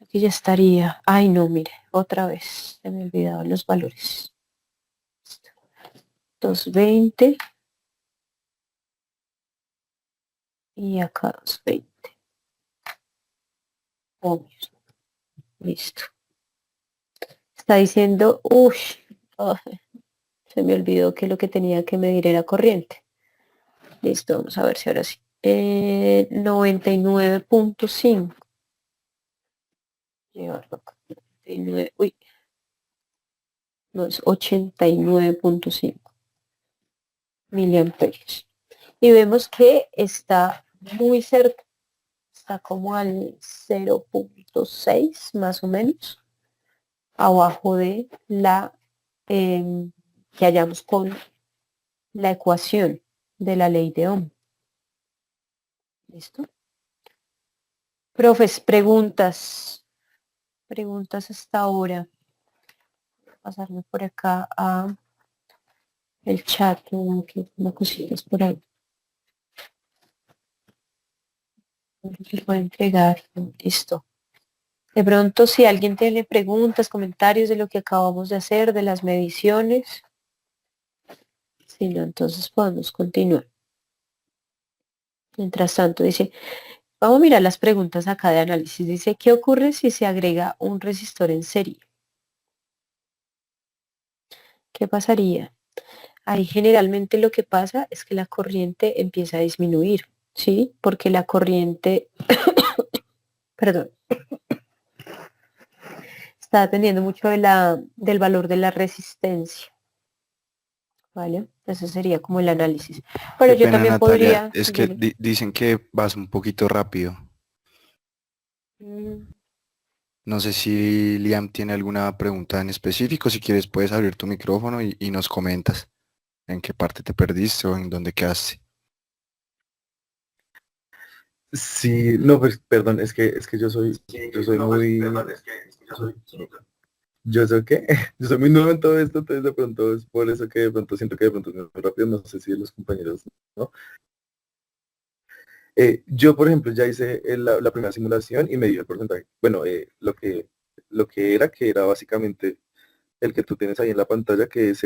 Aquí ya estaría. Ay, no, mire, otra vez se me olvidaban los valores. 220 y acá 220 ohmios. Listo. Está diciendo, uff, se me olvidó que lo que tenía que medir era corriente. Listo, vamos a ver si ahora sí. 99.5. Llevarlo acá. 99, uy, no es 89.5 miliamperios. Y vemos que está muy cerca. Está como al 0.6 más o menos abajo de la que hallamos con la ecuación de la ley de Ohm. ¿Listo? Profes, preguntas. Preguntas hasta ahora. Voy a pasarme por acá a el chat, que no cositas por ahí. Se puede entregar. Listo. De pronto, si alguien tiene preguntas, comentarios de lo que acabamos de hacer, de las mediciones. Si no, entonces podemos continuar. Mientras tanto, dice, vamos a mirar las preguntas acá de análisis. Dice, ¿qué ocurre si se agrega un resistor en serie? ¿Qué pasaría? Ahí generalmente lo que pasa es que la corriente empieza a disminuir, ¿sí? Porque la corriente, perdón, está dependiendo mucho de del valor de la resistencia, ¿vale? Ese sería como el análisis. Pero Qué yo pena, también Natalia, podría... es que dicen que vas un poquito rápido. Mm, No sé si Liam tiene alguna pregunta en específico. Si quieres, puedes abrir tu micrófono y nos comentas en qué parte te perdiste o en dónde quedaste. Sí, no, pues perdón, es que yo soy muy, yo soy qué, yo soy muy nuevo en todo esto, entonces de pronto es por eso que de pronto siento que de pronto es muy rápido, no sé si los compañeros, ¿no? Yo, por ejemplo, ya hice la primera simulación y me dio el porcentaje. Bueno, que era básicamente el que tú tienes ahí en la pantalla, que es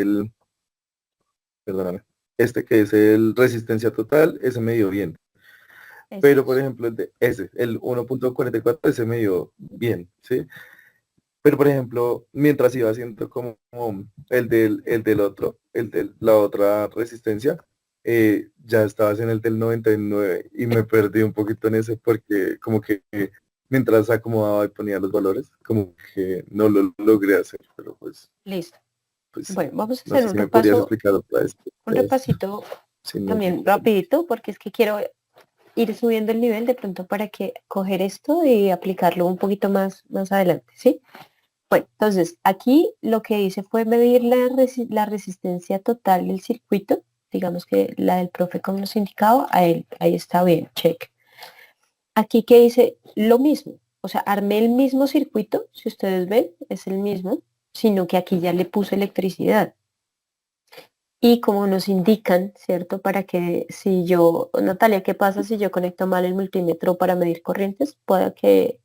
perdóname, que es el resistencia total, ese me dio bien. Pero, por ejemplo, el 1.44, ese me dio bien, ¿sí? Pero, por ejemplo, mientras iba haciendo como el del otro, el de la otra resistencia, ya estabas en el del 99 y me perdí un poquito en ese porque como que mientras acomodaba y ponía los valores, como que no lo logré hacer, pero listo. pues Bueno, vamos a no hacer sé un si me podrías repaso, explicar otra vez. un repasito Si no, también rapidito, porque es que quiero ir subiendo el nivel de pronto para que coger esto y aplicarlo un poquito más adelante, ¿sí? Bueno, entonces aquí lo que hice fue medir la resistencia total del circuito, digamos que la del profe como nos indicaba, ahí está bien, check. Aquí que hice lo mismo, o sea, armé el mismo circuito, si ustedes ven, es el mismo, sino que aquí ya le puse electricidad. Y como nos indican, ¿cierto? Para que si yo, Natalia, ¿qué pasa si yo conecto mal el multímetro para medir corrientes? Pueda que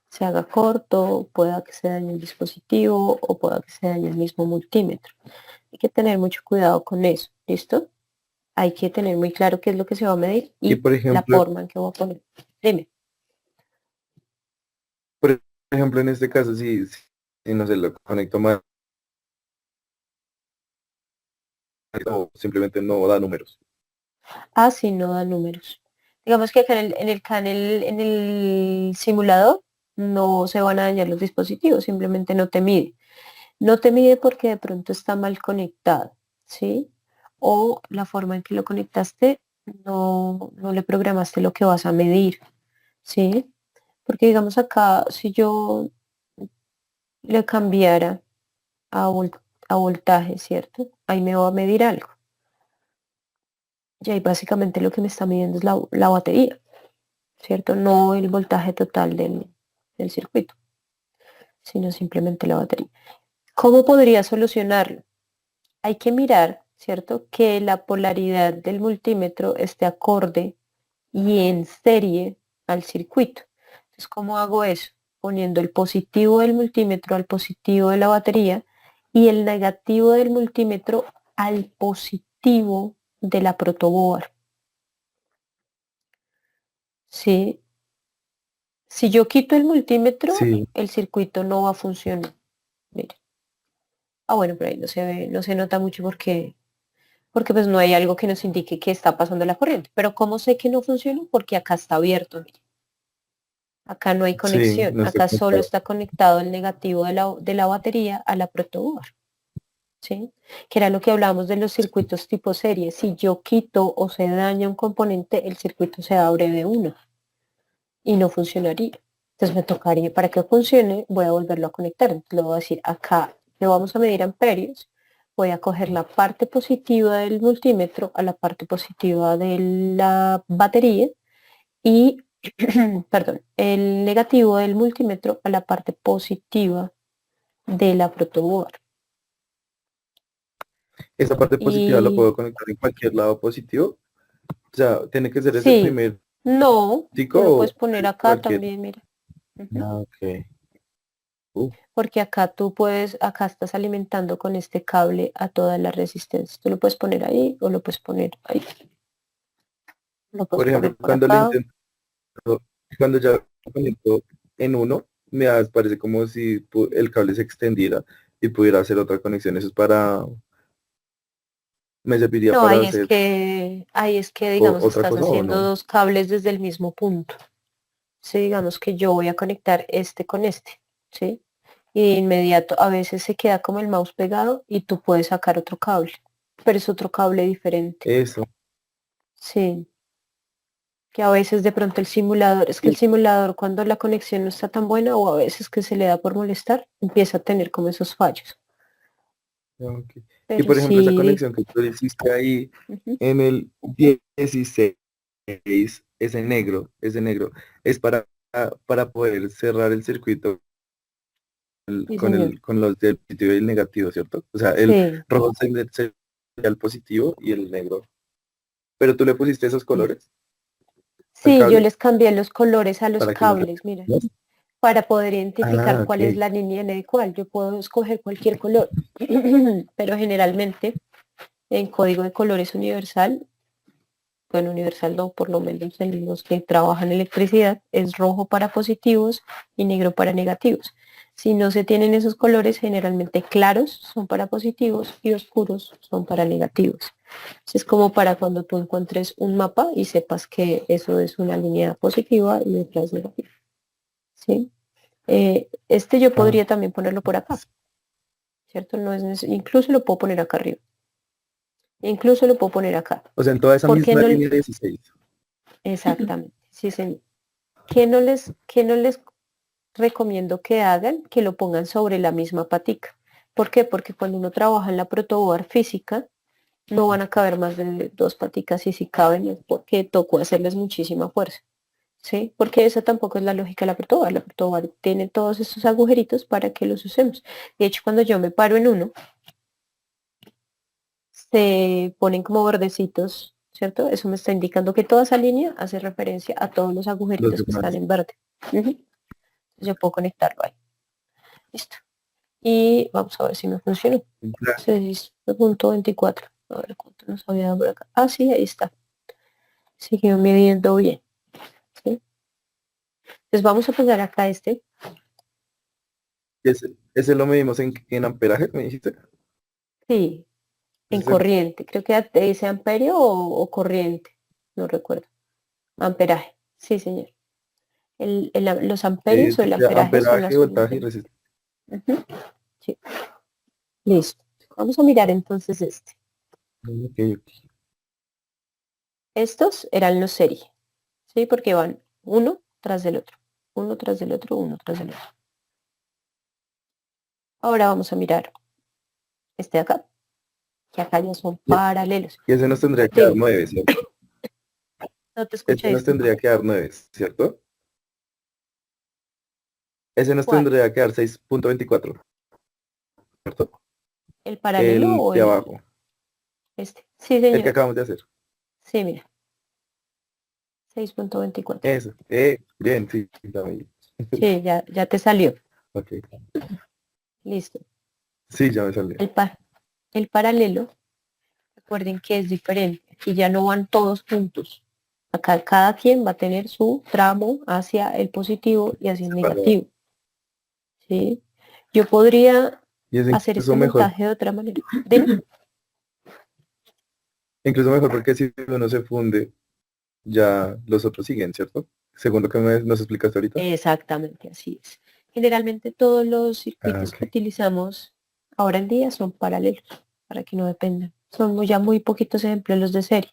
se haga corto, pueda que se dañe el dispositivo o pueda que se dañe el mismo multímetro. Hay que tener mucho cuidado con eso, ¿listo? Hay que tener muy claro qué es lo que se va a medir y y por la ejemplo, forma en que voy a poner. Dime. por ejemplo, en este caso, si no se lo conecto mal, o simplemente no da números. Ah, sí, no da números. Digamos que acá en el simulador no se van a dañar los dispositivos, simplemente no te mide. No te mide porque de pronto está mal conectado, ¿sí? O la forma en que lo conectaste no le programaste lo que vas a medir, ¿sí? Porque digamos acá, si yo le cambiara a voltaje, ¿cierto? Ahí me va a medir algo. Y ahí básicamente lo que me está midiendo es la batería, ¿cierto? No el voltaje total del circuito, sino simplemente la batería. ¿Cómo podría solucionarlo? Hay que mirar, ¿cierto? Que la polaridad del multímetro esté acorde y en serie al circuito. Entonces, ¿cómo hago eso? Poniendo el positivo del multímetro al positivo de la batería y el negativo del multímetro al positivo de la protoboard. ¿Sí? Si yo quito el multímetro, Sí, el circuito no va a funcionar. Mire. Bueno, pero ahí no se ve, no se nota mucho porque pues no hay algo que nos indique que está pasando la corriente. Pero ¿cómo sé que no funciona? Porque acá está abierto. Mire. Acá no hay sí, conexión. no está Acá solo conectado. está conectado el negativo de la batería a la protoboard. ¿Sí? Que era lo que hablábamos de los circuitos tipo serie. Si yo quito o se daña un componente, el circuito se abre de uno y no funcionaría. Entonces me tocaría, para que funcione, voy a volverlo a conectar. Entonces le voy a decir, acá le vamos a medir amperios, voy a coger la parte positiva del multímetro a la parte positiva de la batería y, perdón, el negativo del multímetro a la parte positiva de la protoboard. Esa parte positiva la puedo Y conectar en cualquier lado positivo. O sea, tiene que ser ese sí, primer no, tú tico lo o puedes poner acá cualquier. también, mira. Ujú. Ah, ok. Uh, Porque acá tú puedes, acá estás alimentando con este cable a toda la resistencia. Tú lo puedes poner ahí o lo puedes poner ahí. Lo puedes por poner ejemplo, por cuando le acá. intento, cuando ya lo conecto en uno, parece como si el cable se extendiera y pudiera hacer otra conexión. Eso es me serviría No, para hacer ahí es que, digamos, otra estás cosa o haciendo no. dos cables desde el mismo punto. Sí, digamos que yo voy a conectar este con este, ¿sí? Y de inmediato, a veces se queda como el mouse pegado y tú puedes sacar otro cable, pero es otro cable diferente. Eso. Sí. Que a veces de pronto el simulador, es que el Y, simulador cuando la conexión no está tan buena o a veces que se le da por molestar, empieza a tener como esos fallos. ok. Y Pero por ejemplo, esa sí, conexión que tú hiciste ahí ujú, en el 16, ese negro, es para poder cerrar el circuito sí, señor. con los del positivo y el negativo, ¿cierto? O sea, el Sí, rojo sería el positivo y el negro. Pero tú le pusiste esos sí. colores al Sí, yo cable les cambié los colores a los para que no se... cables, mira, ¿no? para poder identificar Ah, cuál es ok. la línea en el cual yo puedo escoger cualquier color, pero generalmente en código de colores universal, bueno, universal no, por lo menos en los que trabajan electricidad, es rojo para positivos y negro para negativos. Si no se tienen esos colores, generalmente claros son para positivos y oscuros son para negativos. Es como para cuando tú encuentres un mapa y sepas que eso es una línea positiva y otra es negativa. ¿Sí? Este yo Ah, podría también ponerlo por acá, ¿cierto? No es incluso lo puedo poner acá arriba. Incluso lo puedo poner acá. o sea, en toda esa ¿Por qué misma no? línea 16. Exactamente, sí, señor. Qué no les recomiendo que hagan? Que lo pongan sobre la misma patica. ¿Por qué? Porque cuando uno trabaja en la protoboard física, no van a caber más de dos paticas y si caben es porque tocó hacerles muchísima fuerza. ¿Sí? Porque esa tampoco es la lógica de la protoboard. La protoboard tiene todos estos agujeritos para que los usemos. De hecho, cuando yo me paro en uno, se ponen como bordecitos, ¿cierto? Eso me está indicando que toda esa línea hace referencia a todos los Los agujeritos que están demás. en verde. Ujú. Yo puedo conectarlo ahí. Listo. Y vamos a ver si me funcionó. Ya, 6.24. A ver cuánto nos había dado por acá. Ah, sí, ahí está. Siguió midiendo bien. ¿Sí? Entonces vamos a pegar acá este. ese lo medimos en amperaje, me dijiste. Sí, en Ese es el- corriente. Creo que te dice amperio o corriente. No recuerdo. Amperaje. Sí, señor. Los amperios o el sería amperaje son amperaje, las unidades voltaje de y medida. resistencia. Ujú. Sí, listo. Vamos a mirar entonces este. Ok, ok. Estos eran los serie, ¿sí? Porque van uno tras del otro, uno tras del otro, uno tras del otro. Ahora vamos a mirar este de acá. que acá ya son Ya. paralelos. Y ese nos tendría que dar Sí. 9, ¿cierto? No te escuché. Ese nos tendría que dar 9, ¿cierto? Ese nos ¿Cuál? tendría que dar 6.24, ¿cierto? ¿El paralelo El o de el abajo, este? Sí, el que señor. acabamos de hacer. Sí, mira. 6.24. Eso. Bien, sí. También. Sí, ya te salió. Ok. Listo. Sí, ya me salió. El paralelo, recuerden que es diferente. Aquí ya no van todos juntos. Acá cada quien va a tener su tramo hacia el positivo y hacia el Separado. negativo. ¿Sí? Yo podría Y es hacer incluso este mejor. montaje de otra manera. Dime. Incluso mejor porque si uno se funde, ya los otros siguen, ¿cierto? Según lo que nos explicaste ahorita. Exactamente, así es. Generalmente todos los Ah, circuitos que ok. utilizamos ahora en día son paralelos, para que no dependan. Son ya muy poquitos ejemplos los de serie.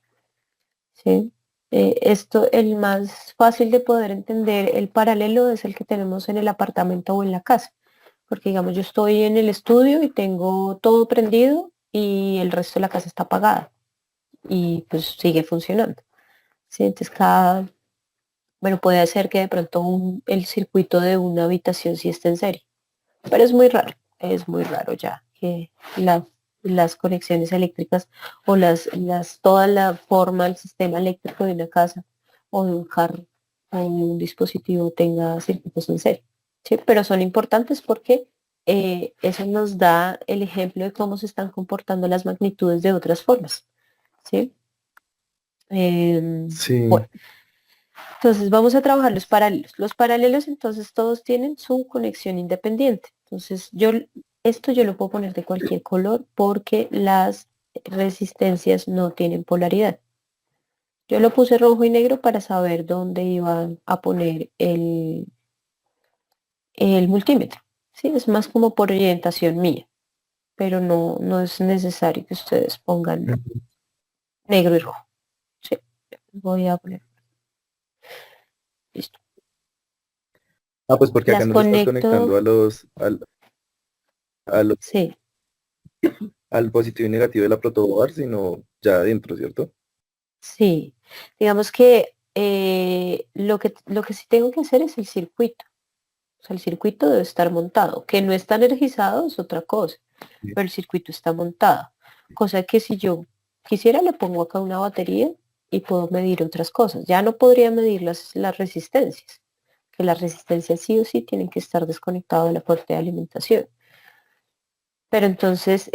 ¿Sí? Esto, el más fácil de poder entender el paralelo es el que tenemos en el apartamento o en la casa. Porque digamos, yo estoy en el estudio y tengo todo prendido y el resto de la casa está apagada y pues sigue funcionando. ¿Sí? Entonces bueno, puede ser que de pronto el circuito de una habitación sí esté en serie, pero es muy raro ya que las conexiones eléctricas o toda la forma, el sistema eléctrico de una casa o de un carro o de un dispositivo tenga circuitos en serie. ¿Sí? Pero son importantes porque eso nos da el ejemplo de cómo se están comportando las magnitudes de otras formas. ¿Sí? Sí, Bueno, entonces vamos a trabajar los paralelos. Los paralelos entonces todos tienen su conexión independiente. Entonces esto yo lo puedo poner de cualquier color porque las resistencias no tienen polaridad. Yo lo puse rojo y negro para saber dónde iba a poner el multímetro. Sí, es más como por orientación mía, pero no es necesario que ustedes pongan negro y rojo. Sí, voy a poner, listo. pues porque acá Las no lo estás conectando conecto, a los- sí. al positivo y negativo de la protoboard, sino ya adentro, ¿cierto? Sí, digamos que lo que sí tengo que hacer es el circuito. O sea, el circuito debe estar montado. Que no está energizado es otra cosa, Sí. pero el circuito está montado. Cosa que si yo quisiera le pongo acá una batería y puedo medir otras cosas. Ya no podría medir las resistencias, que las resistencias sí o sí tienen que estar desconectadas de la fuente de alimentación. Pero entonces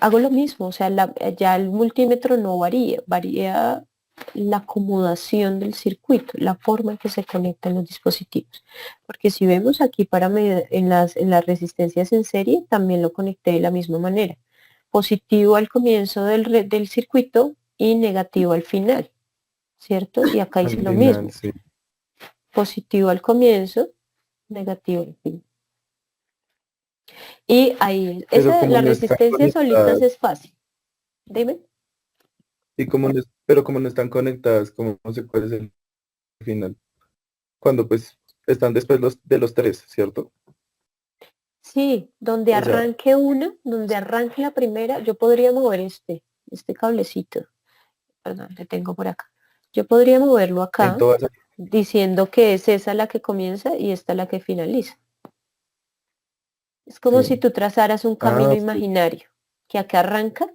hago lo mismo, o sea, ya el multímetro no varía la acomodación del circuito, la forma en que se conectan los dispositivos. Porque si vemos aquí para medir en las resistencias en serie, también lo conecté de la misma manera. Positivo al comienzo del circuito y negativo al final, ¿cierto? Y acá Al hice lo final, mismo. sí. Positivo al comienzo, negativo al final. Y ahí, Pero como las no están resistencias solitas conectadas, es fácil. Dime. pero como no están conectadas, ¿cómo se cuál es el final? Cuando pues están después de los tres, ¿cierto? Sí, donde O sea, arranque una, donde arranque la primera, yo podría mover este cablecito. Perdón, le tengo por acá. Yo podría moverlo en acá todas, diciendo que es esa la que comienza y esta la que finaliza. Es como si sí. tú trazaras un camino Sí. imaginario, que acá arranca,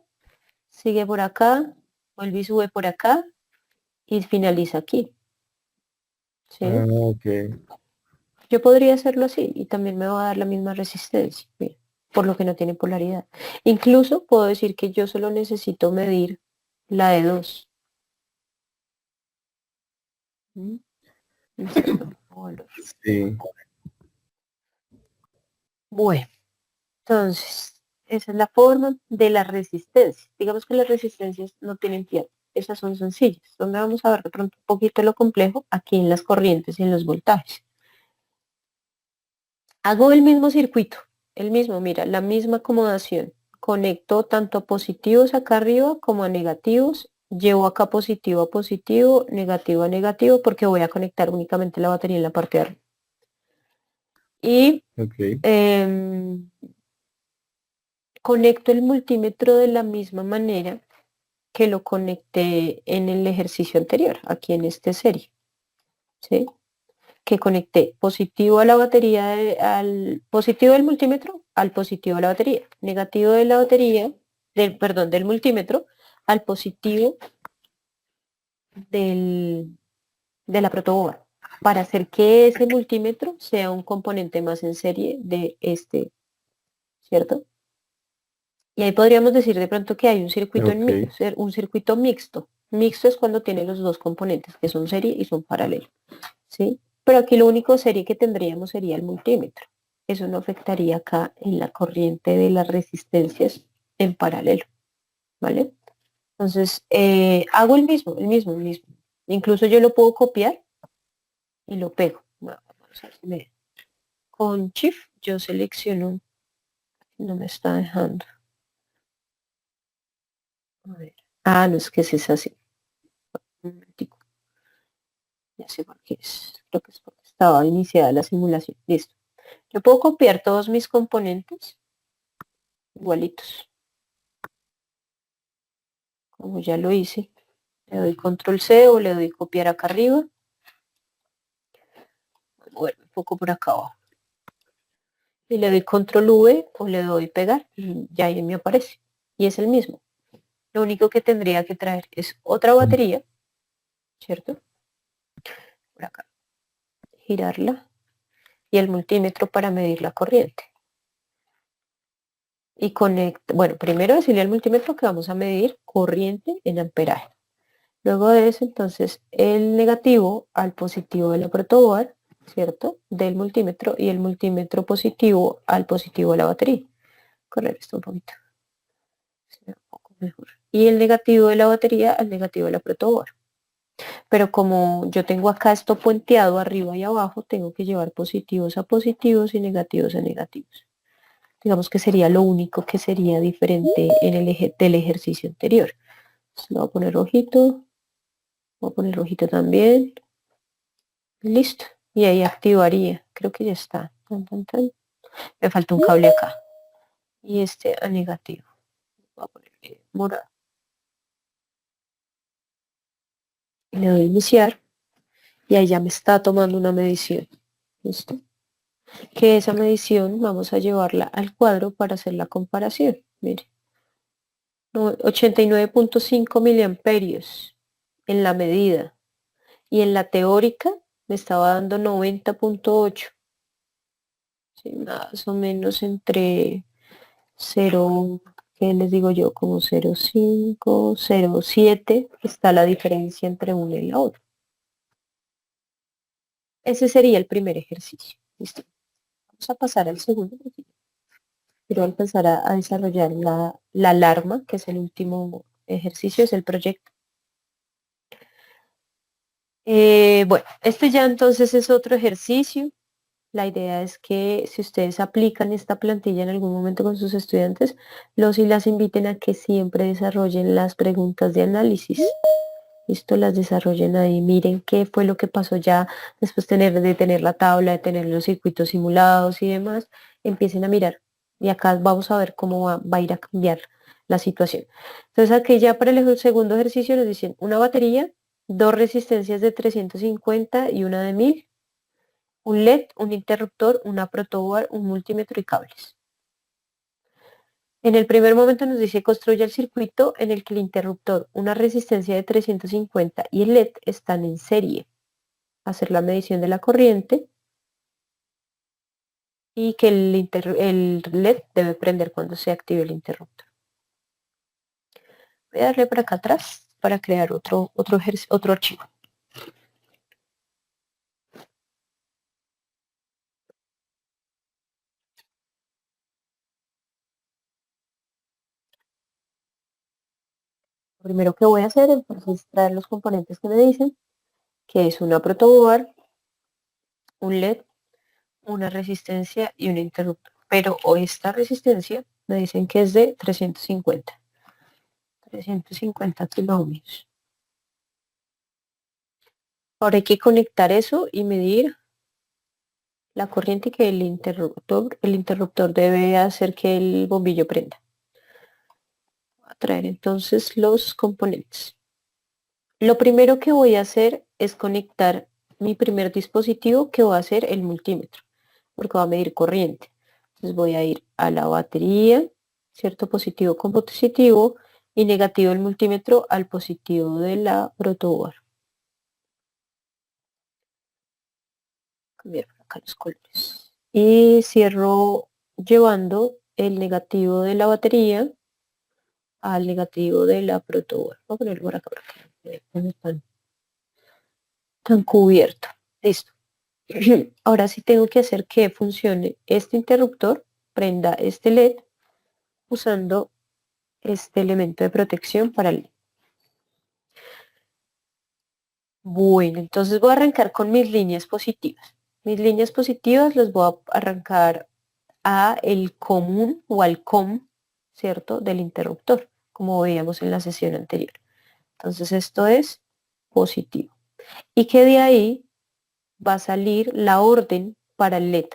sigue por acá, vuelve y sube por acá y finaliza aquí. ¿Sí? Ok. Yo podría hacerlo así y también me va a dar la misma resistencia, mira, por lo que no tiene polaridad. Incluso puedo decir que yo solo necesito medir la de 2. Sí. Bueno, entonces, esa es la forma de la resistencia. Digamos que las resistencias no tienen piedra. Esas son sencillas. Donde vamos a ver de pronto un poquito lo complejo aquí en las corrientes y en los voltajes. Hago el mismo circuito, el mismo, mira, la misma acomodación. Conecto tanto a positivos acá arriba como a negativos. Llevo acá positivo a positivo, negativo a negativo, porque voy a conectar únicamente la batería en la parte de arriba. Y Ok. em, conecto el multímetro de la misma manera que lo conecté en el ejercicio anterior, aquí en esta serie, ¿sí? Que conecté positivo a la batería, al positivo del multímetro al positivo de la batería, negativo de la batería, perdón, del multímetro al positivo de la protoboard, para hacer que ese multímetro sea un componente más en serie de este, ¿cierto? Y ahí podríamos decir de pronto que hay un circuito, Ok. un circuito mixto. Mixto es cuando tiene los dos componentes, que son serie y son paralelo, ¿sí? Pero aquí lo único serie que tendríamos sería el multímetro. Eso no afectaría acá en la corriente de las resistencias en paralelo, ¿vale? Entonces, hago el mismo. Incluso yo lo puedo copiar y lo pego. Bueno, vamos a ver si con Shift yo selecciono, no me está dejando. A ver. Ah, no, es que ese es así. Un momentico. Ya sé por qué es. Creo que es porque estaba iniciada la simulación. Listo. Yo puedo copiar todos mis componentes igualitos. Como ya lo hice. Le doy control C o le doy copiar acá arriba. Voy a moverme un poco por acá abajo. Y le doy control V o le doy pegar y ya ahí me aparece. Y es el mismo. Lo único que tendría que traer es otra batería, ¿cierto? Por acá. Girarla. Y el multímetro para medir la corriente. Y bueno, primero decirle al multímetro que vamos a medir corriente en amperaje. Luego de eso, entonces, el negativo al positivo de la protoboard, ¿cierto? Del multímetro y el multímetro positivo al positivo de la batería. Correr esto un poquito. Un poco mejor. Y el negativo de la batería al negativo de la protoboard. Pero como yo tengo acá esto puenteado arriba y abajo, tengo que llevar positivos a positivos y negativos a negativos. Digamos que sería lo único que sería diferente en el eje del ejercicio anterior. Entonces, le voy a poner rojito, voy a poner rojito también. Listo. Y ahí activaría. Creo que ya está. Tan, tan, tan. Me falta un cable acá. Y este a negativo. Voy a poner morado. Y le doy a iniciar. Y ahí ya me está tomando una medición. ¿Listo? Que esa medición vamos a llevarla al cuadro para hacer la comparación. Mire. 89.5 miliamperios en la medida. Y en la teórica me estaba dando 90.8. Sí, más o menos entre 0, ¿qué les digo yo? Como 0,5, 0,7 está la diferencia entre una y la otra. Ese sería el primer ejercicio. ¿Listo? Vamos a pasar al segundo. Quiero empezar a desarrollar la alarma, que es el último ejercicio, es el proyecto. Bueno, este ya entonces es otro ejercicio. La idea es que si ustedes aplican esta plantilla en algún momento con sus estudiantes, los y las inviten a que siempre desarrollen las preguntas de análisis. Listo, las desarrollen ahí, miren qué fue lo que pasó ya después de tener la tabla, de tener los circuitos simulados y demás, empiecen a mirar. Y acá vamos a ver cómo va a ir a cambiar la situación. Entonces aquí ya para el segundo ejercicio nos dicen una batería, dos resistencias de 350 y una de 1000, un LED, un interruptor, una protoboard, un multímetro y cables. En el primer momento nos dice construye el circuito en el que el interruptor, una resistencia de 350 y el LED están en serie. Hacer la medición de la corriente y que el LED debe prender cuando se active el interruptor. Voy a darle para acá atrás para crear otro archivo. Lo primero que voy a hacer entonces es traer los componentes que me dicen, que es una protoboard, un LED, una resistencia y un interruptor. Pero esta resistencia me dicen que es de 350 kiloohmios. Ahora hay que conectar eso y medir la corriente que el interruptor debe hacer que el bombillo prenda. extraer entonces los componentes. Lo primero que voy a hacer es conectar mi primer dispositivo, que va a ser el multímetro, porque va a medir corriente. Entonces voy a ir a la batería, ¿cierto? Positivo con positivo y negativo el multímetro al positivo de la protoboard. Cambiar por acá los colores. Y cierro llevando el negativo de la batería al negativo de la protoboard. Voy a ponerlo por acá para que no esté tan cubierto. Listo. Ahora sí tengo que hacer que funcione este interruptor, prenda este LED usando este elemento de protección para el LED. Bueno, entonces voy a arrancar con mis líneas positivas. Mis líneas positivas las voy a arrancar a el común o al COM, ¿cierto? Del interruptor, como veíamos en la sesión anterior. Entonces esto es positivo. Y que de ahí va a salir la orden para el LED.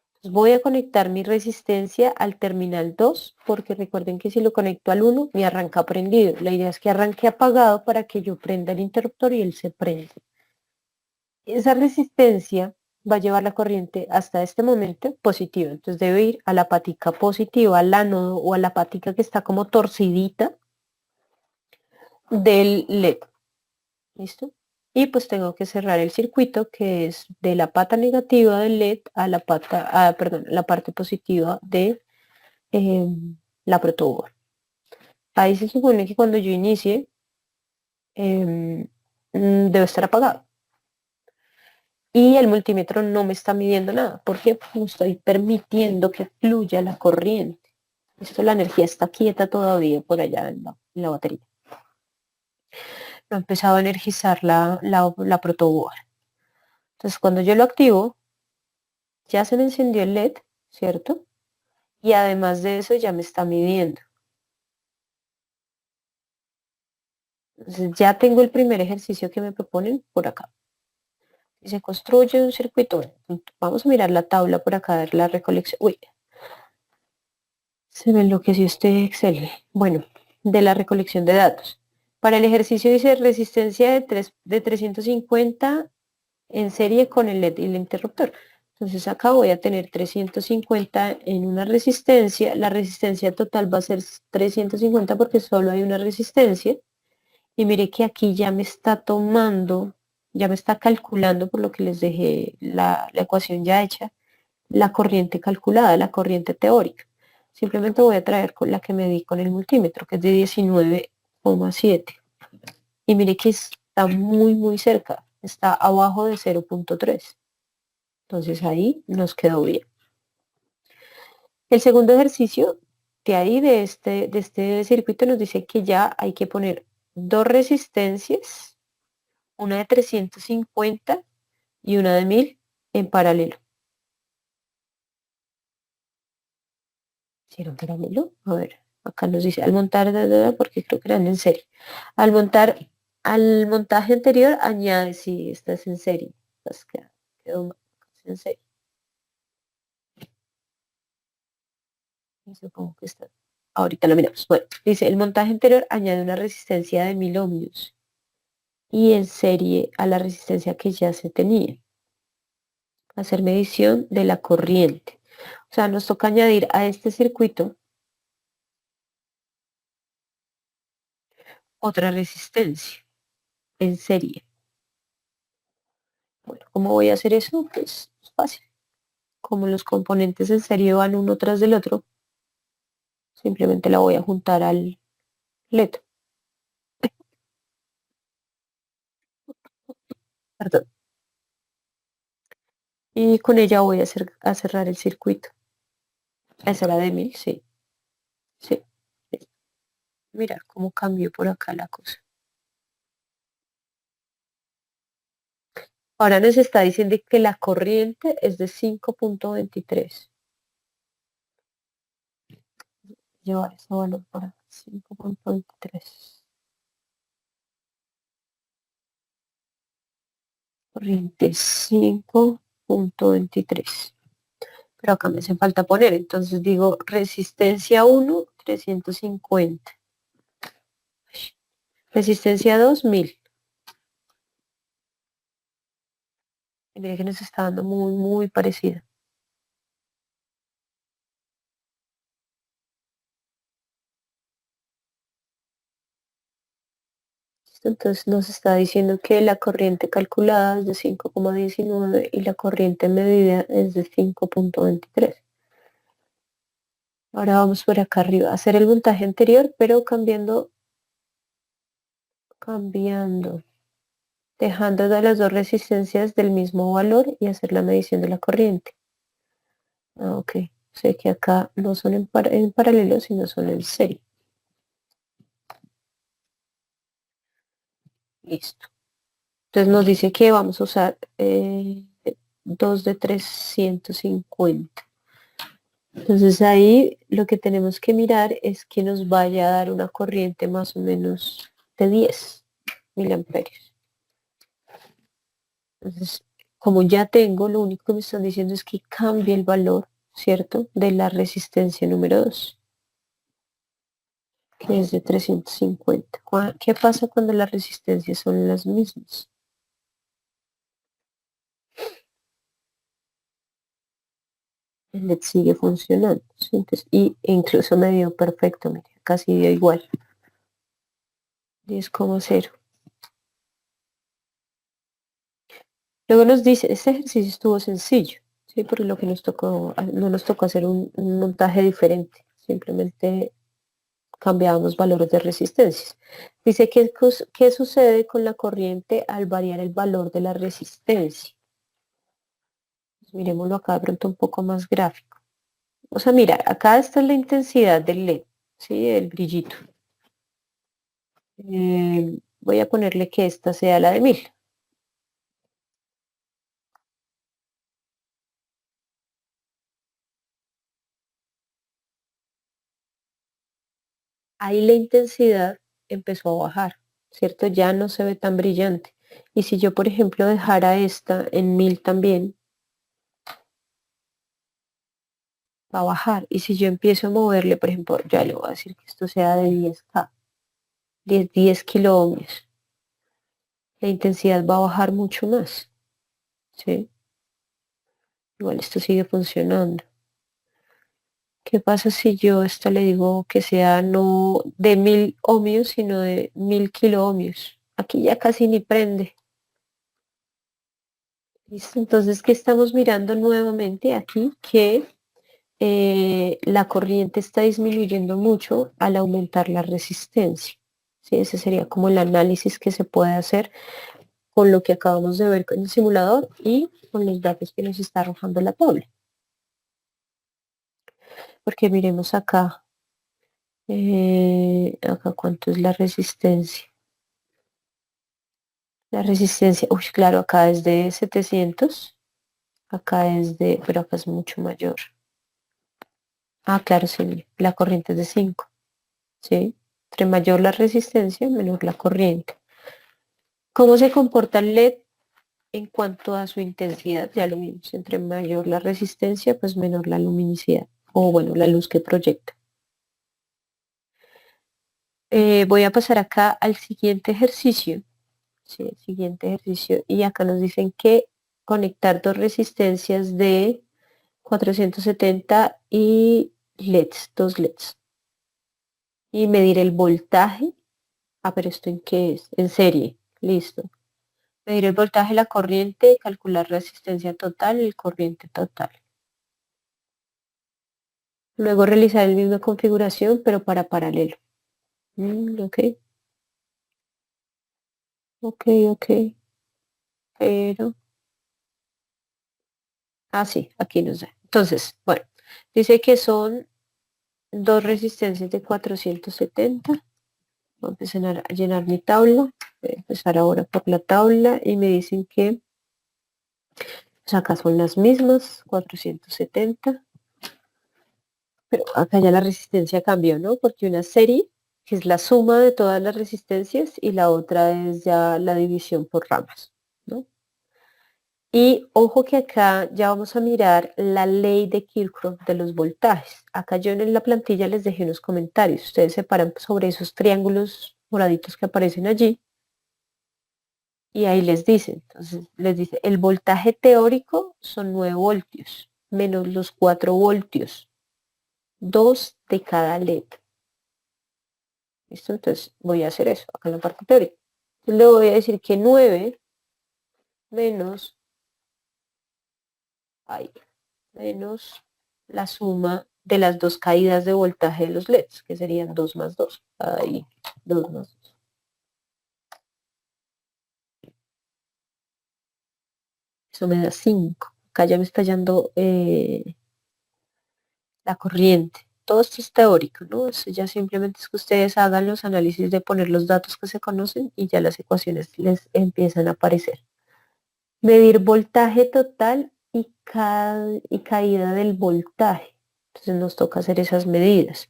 Entonces voy a conectar mi resistencia al terminal 2, porque recuerden que si lo conecto al 1 me arranca prendido. La idea es que arranque apagado para que yo prenda el interruptor y él se prenda. Esa resistencia va a llevar la corriente hasta este momento positiva. Entonces debe ir a la patica positiva, al ánodo o a la patica que está como torcidita del LED. ¿Listo? Y pues tengo que cerrar el circuito, que es de la pata negativa del LED a la la parte positiva de la protoboard. Ahí se supone que cuando yo inicie debe estar apagado. Y el multímetro no me está midiendo nada, porque no estoy permitiendo que fluya la corriente. Esto, la energía está quieta todavía por allá en la batería. No ha empezado a energizar la protoboard. Entonces cuando yo lo activo, ya se me encendió el LED, ¿cierto? Y además de eso ya me está midiendo. Entonces ya tengo el primer ejercicio que me proponen por acá. Y se construye un circuito. Vamos a mirar la tabla por acá, ver la recolección. Uy, se me enloqueció este Excel. Bueno, de la recolección de datos. Para el ejercicio dice resistencia de 350 en serie con el LED y el interruptor. Entonces acá voy a tener 350 en una resistencia. La resistencia total va a ser 350 porque solo hay una resistencia. Y mire que aquí ya me está tomando, ya me está calculando, por lo que les dejé la ecuación ya hecha, la corriente calculada, la corriente teórica. Simplemente voy a traer con la que medí con el multímetro, que es de 19,7. Y mire que está muy cerca, está abajo de 0,3. Entonces ahí nos quedó bien. El segundo ejercicio de ahí, de este circuito, nos dice que ya hay que poner dos resistencias, una de 350 y una de 1000 en paralelo. ¿Hicieron paralelo? A ver, acá nos dice al montar, porque creo que eran en serie. Al montaje anterior añade, si esta es en serie, pues quedó en serie. Y supongo que está. Ahorita lo miramos. Bueno, dice, el montaje anterior añade una resistencia de 1000 ohmios y en serie a la resistencia que ya se tenía. Hacer medición de la corriente. O sea, nos toca añadir a este circuito otra resistencia en serie. Bueno, ¿cómo voy a hacer eso? Pues es fácil. Como los componentes en serie van uno tras del otro, simplemente la voy a juntar al LED. Perdón. Y con ella voy a cerrar el circuito. Esa era de 1000, sí. Sí. Mira cómo cambió por acá la cosa. Ahora nos está diciendo que la corriente es de 5,23. Llevar ese valor por acá. 5,23. Corriente 5,23. Pero acá me hace falta poner, entonces digo resistencia 1, 350. Resistencia 2, 1000. Y mire que nos está dando muy parecida. Entonces nos está diciendo que la corriente calculada es de 5,19 y la corriente medida es de 5,23. Ahora vamos por acá arriba, hacer el voltaje anterior, pero cambiando, dejando de las dos resistencias del mismo valor y hacer la medición de la corriente. Ok, sé que acá no son en paralelo, sino son en serie. Listo. Entonces nos dice que vamos a usar 2 de 350. Entonces ahí lo que tenemos que mirar es que nos vaya a dar una corriente más o menos de 10 miliamperios. Entonces, como ya tengo, lo único que me están diciendo es que cambie el valor, ¿cierto? De la resistencia número 2, que es de 350. ¿Qué pasa cuando las resistencias son las mismas? El LED sigue funcionando, ¿sí? Entonces, y incluso me dio perfecto, mire, casi dio igual. 10,0. Luego nos dice, este ejercicio estuvo sencillo, ¿sí? Porque lo que nos tocó, no nos tocó hacer un montaje diferente, simplemente cambiábamos valores de resistencias. Dice, ¿qué sucede con la corriente al variar el valor de la resistencia? Pues miremoslo acá de pronto un poco más gráfico. Vamos a mirar, acá está la intensidad del LED, ¿sí? El brillito. Voy a ponerle que esta sea la de 1000. Ahí la intensidad empezó a bajar, ¿cierto? Ya no se ve tan brillante. Y si yo, por ejemplo, dejara esta en 1000 también, va a bajar. Y si yo empiezo a moverle, por ejemplo, ya le voy a decir que esto sea de 10K, 10 kiloohmios, la intensidad va a bajar mucho más, ¿sí? Igual esto sigue funcionando. ¿Qué pasa si yo esta le digo que sea no de 1000 ohmios, sino de 1000 kiloohmios? Aquí ya casi ni prende. ¿Listo? Entonces, ¿qué estamos mirando nuevamente aquí? Que la corriente está disminuyendo mucho al aumentar la resistencia. ¿Sí? Ese sería como el análisis que se puede hacer con lo que acabamos de ver con el simulador y con los datos que nos está arrojando la tabla. Porque miremos acá, acá cuánto es la resistencia. La resistencia, uy, claro, acá es de 700, acá es de, pero acá es mucho mayor. Ah, claro, sí, mire, la corriente es de 5, ¿sí? Entre mayor la resistencia, menor la corriente. ¿Cómo se comporta el LED en cuanto a su intensidad? Ya lo vimos, entre mayor la resistencia, pues menor la luminosidad, o bueno, la luz que proyecta. Voy a pasar acá al siguiente ejercicio. Sí, el siguiente ejercicio. Y acá nos dicen que conectar dos resistencias de 470 y LEDs, dos LEDs. Y medir el voltaje. Ah, pero ¿esto en qué es? En serie. Listo. Medir el voltaje, la corriente, calcular resistencia total y corriente total. Luego realizar la misma configuración, pero para paralelo. Ok. Ok. Pero... Ah, sí, aquí nos da. Entonces, bueno, dice que son dos resistencias de 470. Voy a empezar a llenar mi tabla. Voy a empezar ahora por la tabla y me dicen que pues acá son las mismas, 470. Pero acá ya la resistencia cambió, ¿no? Porque una serie, que es la suma de todas las resistencias, y la otra es ya la división por ramas, ¿no? Y ojo que acá ya vamos a mirar la ley de Kirchhoff de los voltajes. Acá yo en la plantilla les dejé unos comentarios. Ustedes se paran sobre esos triángulos moraditos que aparecen allí. Y ahí les dice, entonces les dice, el voltaje teórico son 9 voltios, menos los 4 voltios, 2 de cada LED. ¿Listo? Entonces voy a hacer eso acá en la parte teórica. Entonces le voy a decir que 9 menos, ahí, menos la suma de las dos caídas de voltaje de los LEDs, que serían 2 más 2. Ahí, 2 más 2. Eso me da 5. Acá ya me está hallando la corriente. Todo esto es teórico, ¿no? Eso ya simplemente es que ustedes hagan los análisis de poner los datos que se conocen y ya las ecuaciones les empiezan a aparecer. Medir voltaje total y caída del voltaje. Entonces nos toca hacer esas medidas.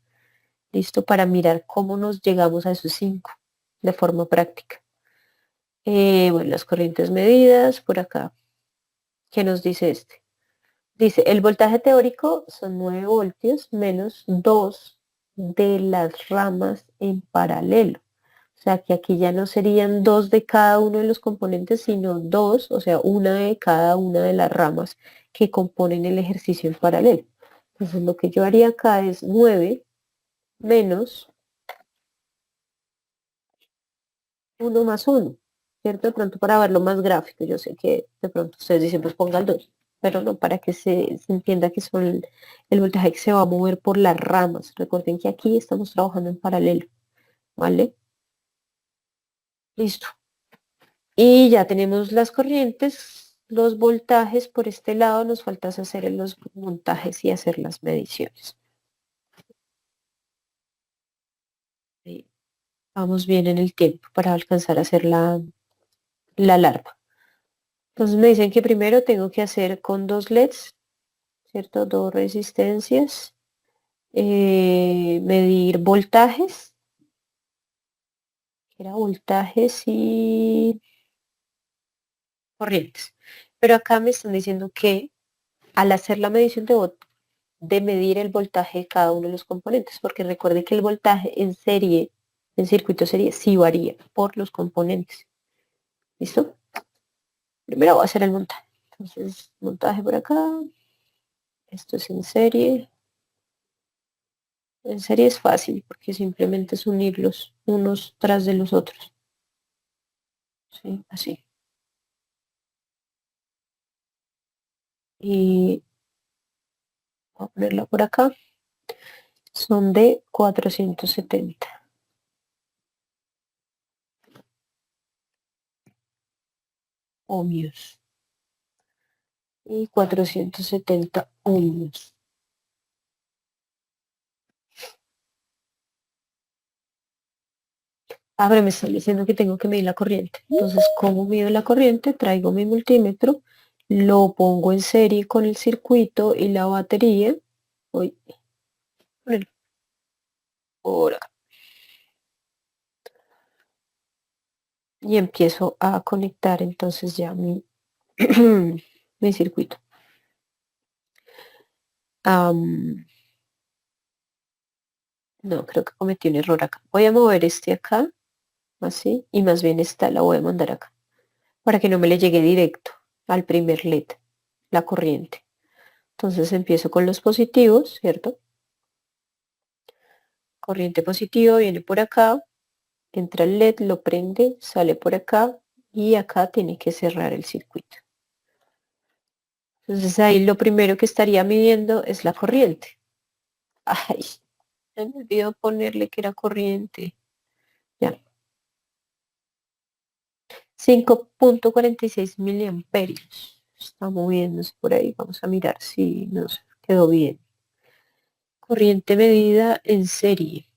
¿Listo? Para mirar cómo nos llegamos a esos 5 de forma práctica. Bueno, las corrientes medidas por acá. ¿Qué nos dice este? Dice, el voltaje teórico son 9 voltios menos 2 de las ramas en paralelo. O sea que aquí ya no serían 2 de cada uno de los componentes, sino 2, o sea, una de cada una de las ramas que componen el ejercicio en paralelo. Entonces lo que yo haría acá es 9 menos 1 más 1, ¿cierto? De pronto para verlo más gráfico, yo sé que de pronto ustedes dicen, pues ponga el 2, pero no, para que se entienda que son el voltaje que se va a mover por las ramas. Recuerden que aquí estamos trabajando en paralelo, ¿vale? Listo. Y ya tenemos las corrientes, los voltajes por este lado, nos falta hacer los montajes y hacer las mediciones. Sí, vamos bien en el tiempo para alcanzar a hacer la alarma. Entonces me dicen que primero tengo que hacer con 2 LEDs, ¿cierto? 2 resistencias, medir voltajes, que era voltajes y corrientes. Pero acá me están diciendo que al hacer la medición de medir el voltaje de cada uno de los componentes, porque recuerde que el voltaje en serie, en circuito serie, sí varía por los componentes. ¿Listo? Primero voy a hacer el montaje. Entonces, montaje por acá. Esto es en serie. En serie es fácil porque simplemente es unirlos unos tras de los otros. ¿Sí? Así. Y voy a ponerla por acá. Son de 470 ohmios. Y 470 ohmios. Ah, pero me están diciendo que tengo que medir la corriente. Entonces, ¿cómo mido la corriente? Traigo mi multímetro, lo pongo en serie con el circuito y la batería. Voy a poner por acá. Y empiezo a conectar entonces ya mi, mi circuito. No, creo que cometí un error acá. Voy a mover este acá, así, y más bien esta la voy a mandar acá, para que no me le llegue directo al primer LED, la corriente. Entonces empiezo con los positivos, ¿cierto? Corriente positiva viene por acá, entra el LED, lo prende, sale por acá y acá tiene que cerrar el circuito. Entonces ahí lo primero que estaría midiendo es la corriente. Ay, me olvidó ponerle que era corriente. Ya. 5.46 miliamperios. Está moviéndose por ahí. Vamos a mirar si nos quedó bien. Corriente medida en serie.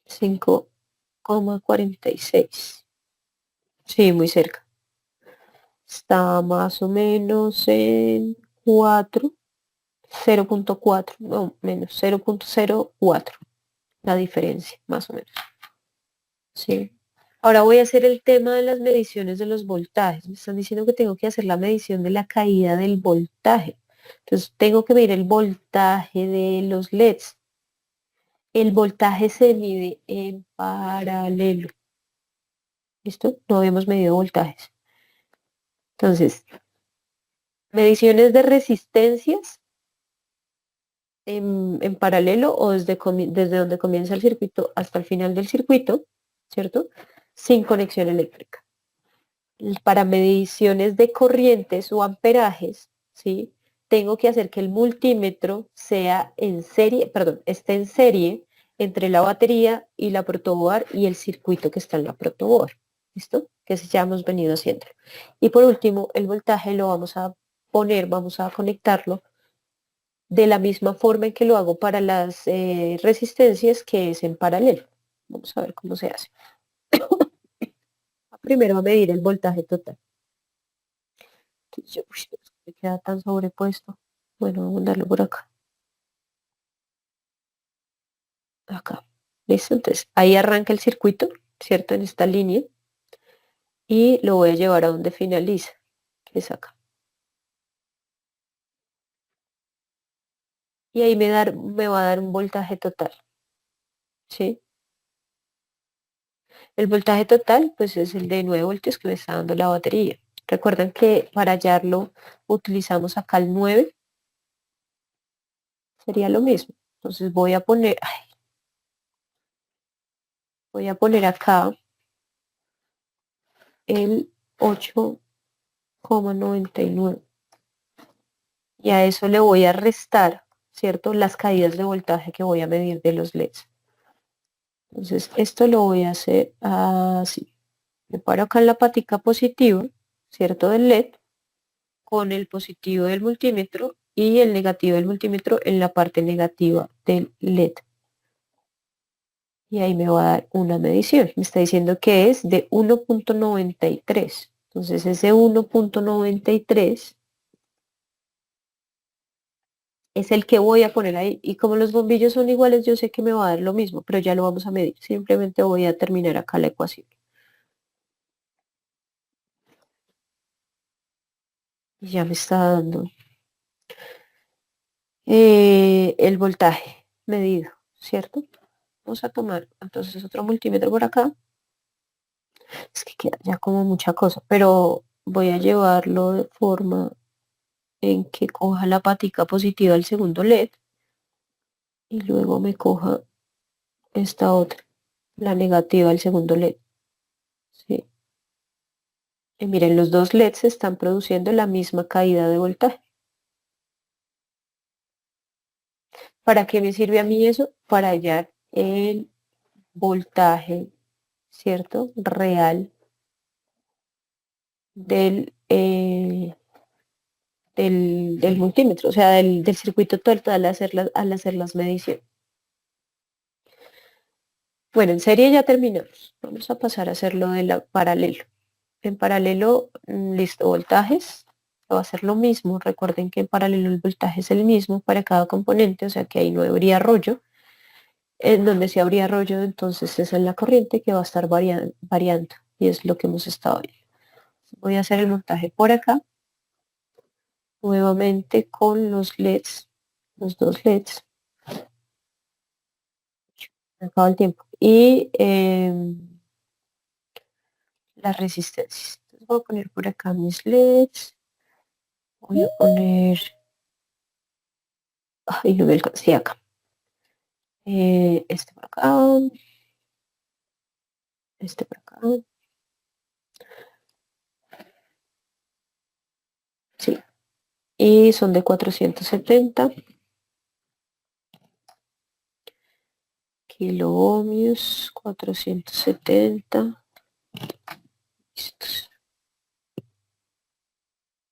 5,46. Sí, muy cerca. Está más o menos en 4, 0.4, no, menos 0.04, la diferencia, más o menos. Sí. Ahora voy a hacer el tema de las mediciones de los voltajes. Me están diciendo que tengo que hacer la medición de la caída del voltaje. Entonces tengo que medir el voltaje de los LEDs. El voltaje se mide en paralelo. ¿Listo? No habíamos medido voltajes. Entonces, mediciones de resistencias en paralelo o desde donde comienza el circuito hasta el final del circuito, ¿cierto? Sin conexión eléctrica. Para mediciones de corrientes o amperajes, ¿sí? Tengo que hacer que el multímetro sea en serie, perdón, esté en serie entre la batería y la protoboard y el circuito que está en la protoboard. ¿Listo? Que ya hemos venido haciendo. Y por último, el voltaje lo vamos a poner, vamos a conectarlo de la misma forma en que lo hago para las resistencias, que es en paralelo. Vamos a ver cómo se hace. Primero a medir el voltaje total. Entonces, me queda tan sobrepuesto. Bueno, vamos a darlo por acá. Acá. ¿Listo? Entonces, ahí arranca el circuito, ¿cierto? En esta línea. Y lo voy a llevar a donde finaliza, que es acá. Y ahí me va a dar un voltaje total. ¿Sí? El voltaje total, pues es el de 9 voltios que me está dando la batería. Recuerden que para hallarlo utilizamos acá el 9. Sería lo mismo. Entonces voy a poner acá el 8,99. Y a eso le voy a restar, ¿cierto? Las caídas de voltaje que voy a medir de los LEDs. Entonces esto lo voy a hacer así. Me paro acá en la patica positiva, ¿cierto? Del LED, con el positivo del multímetro y el negativo del multímetro en la parte negativa del LED. Y ahí me va a dar una medición. Me está diciendo que es de 1,93. Entonces ese 1,93 es el que voy a poner ahí. Y como los bombillos son iguales, yo sé que me va a dar lo mismo, pero ya lo vamos a medir. Simplemente voy a terminar acá la ecuación. Y ya me está dando el voltaje medido, ¿cierto? Vamos a tomar entonces otro multímetro por acá. Es que queda ya como mucha cosa, pero voy a llevarlo de forma en que coja la patica positiva del segundo LED y luego me coja esta otra, la negativa del segundo LED. ¿Sí? Y miren, los dos LEDs están produciendo la misma caída de voltaje. ¿Para qué me sirve a mí eso? Para hallar el voltaje, ¿cierto? Real del multímetro, o sea, del circuito total al hacer las mediciones. Bueno, en serie ya terminamos. Vamos a pasar a hacerlo de la paralelo. En paralelo, listo, voltajes. Va a ser lo mismo. Recuerden que en paralelo el voltaje es el mismo para cada componente, o sea que ahí no habría rollo. En donde sí habría rollo, entonces esa es la corriente que va a estar variando y es lo que hemos estado viendo. Voy a hacer el montaje por acá. Nuevamente con los LEDs, los dos LEDs. Me acaba el tiempo. Y las resistencias. Entonces voy a poner por acá mis LEDs. Voy a poner... Ay, no me alcancé acá. Este por acá. Este por acá. Sí. Y son de 470 kiloohmios. 470. Listos.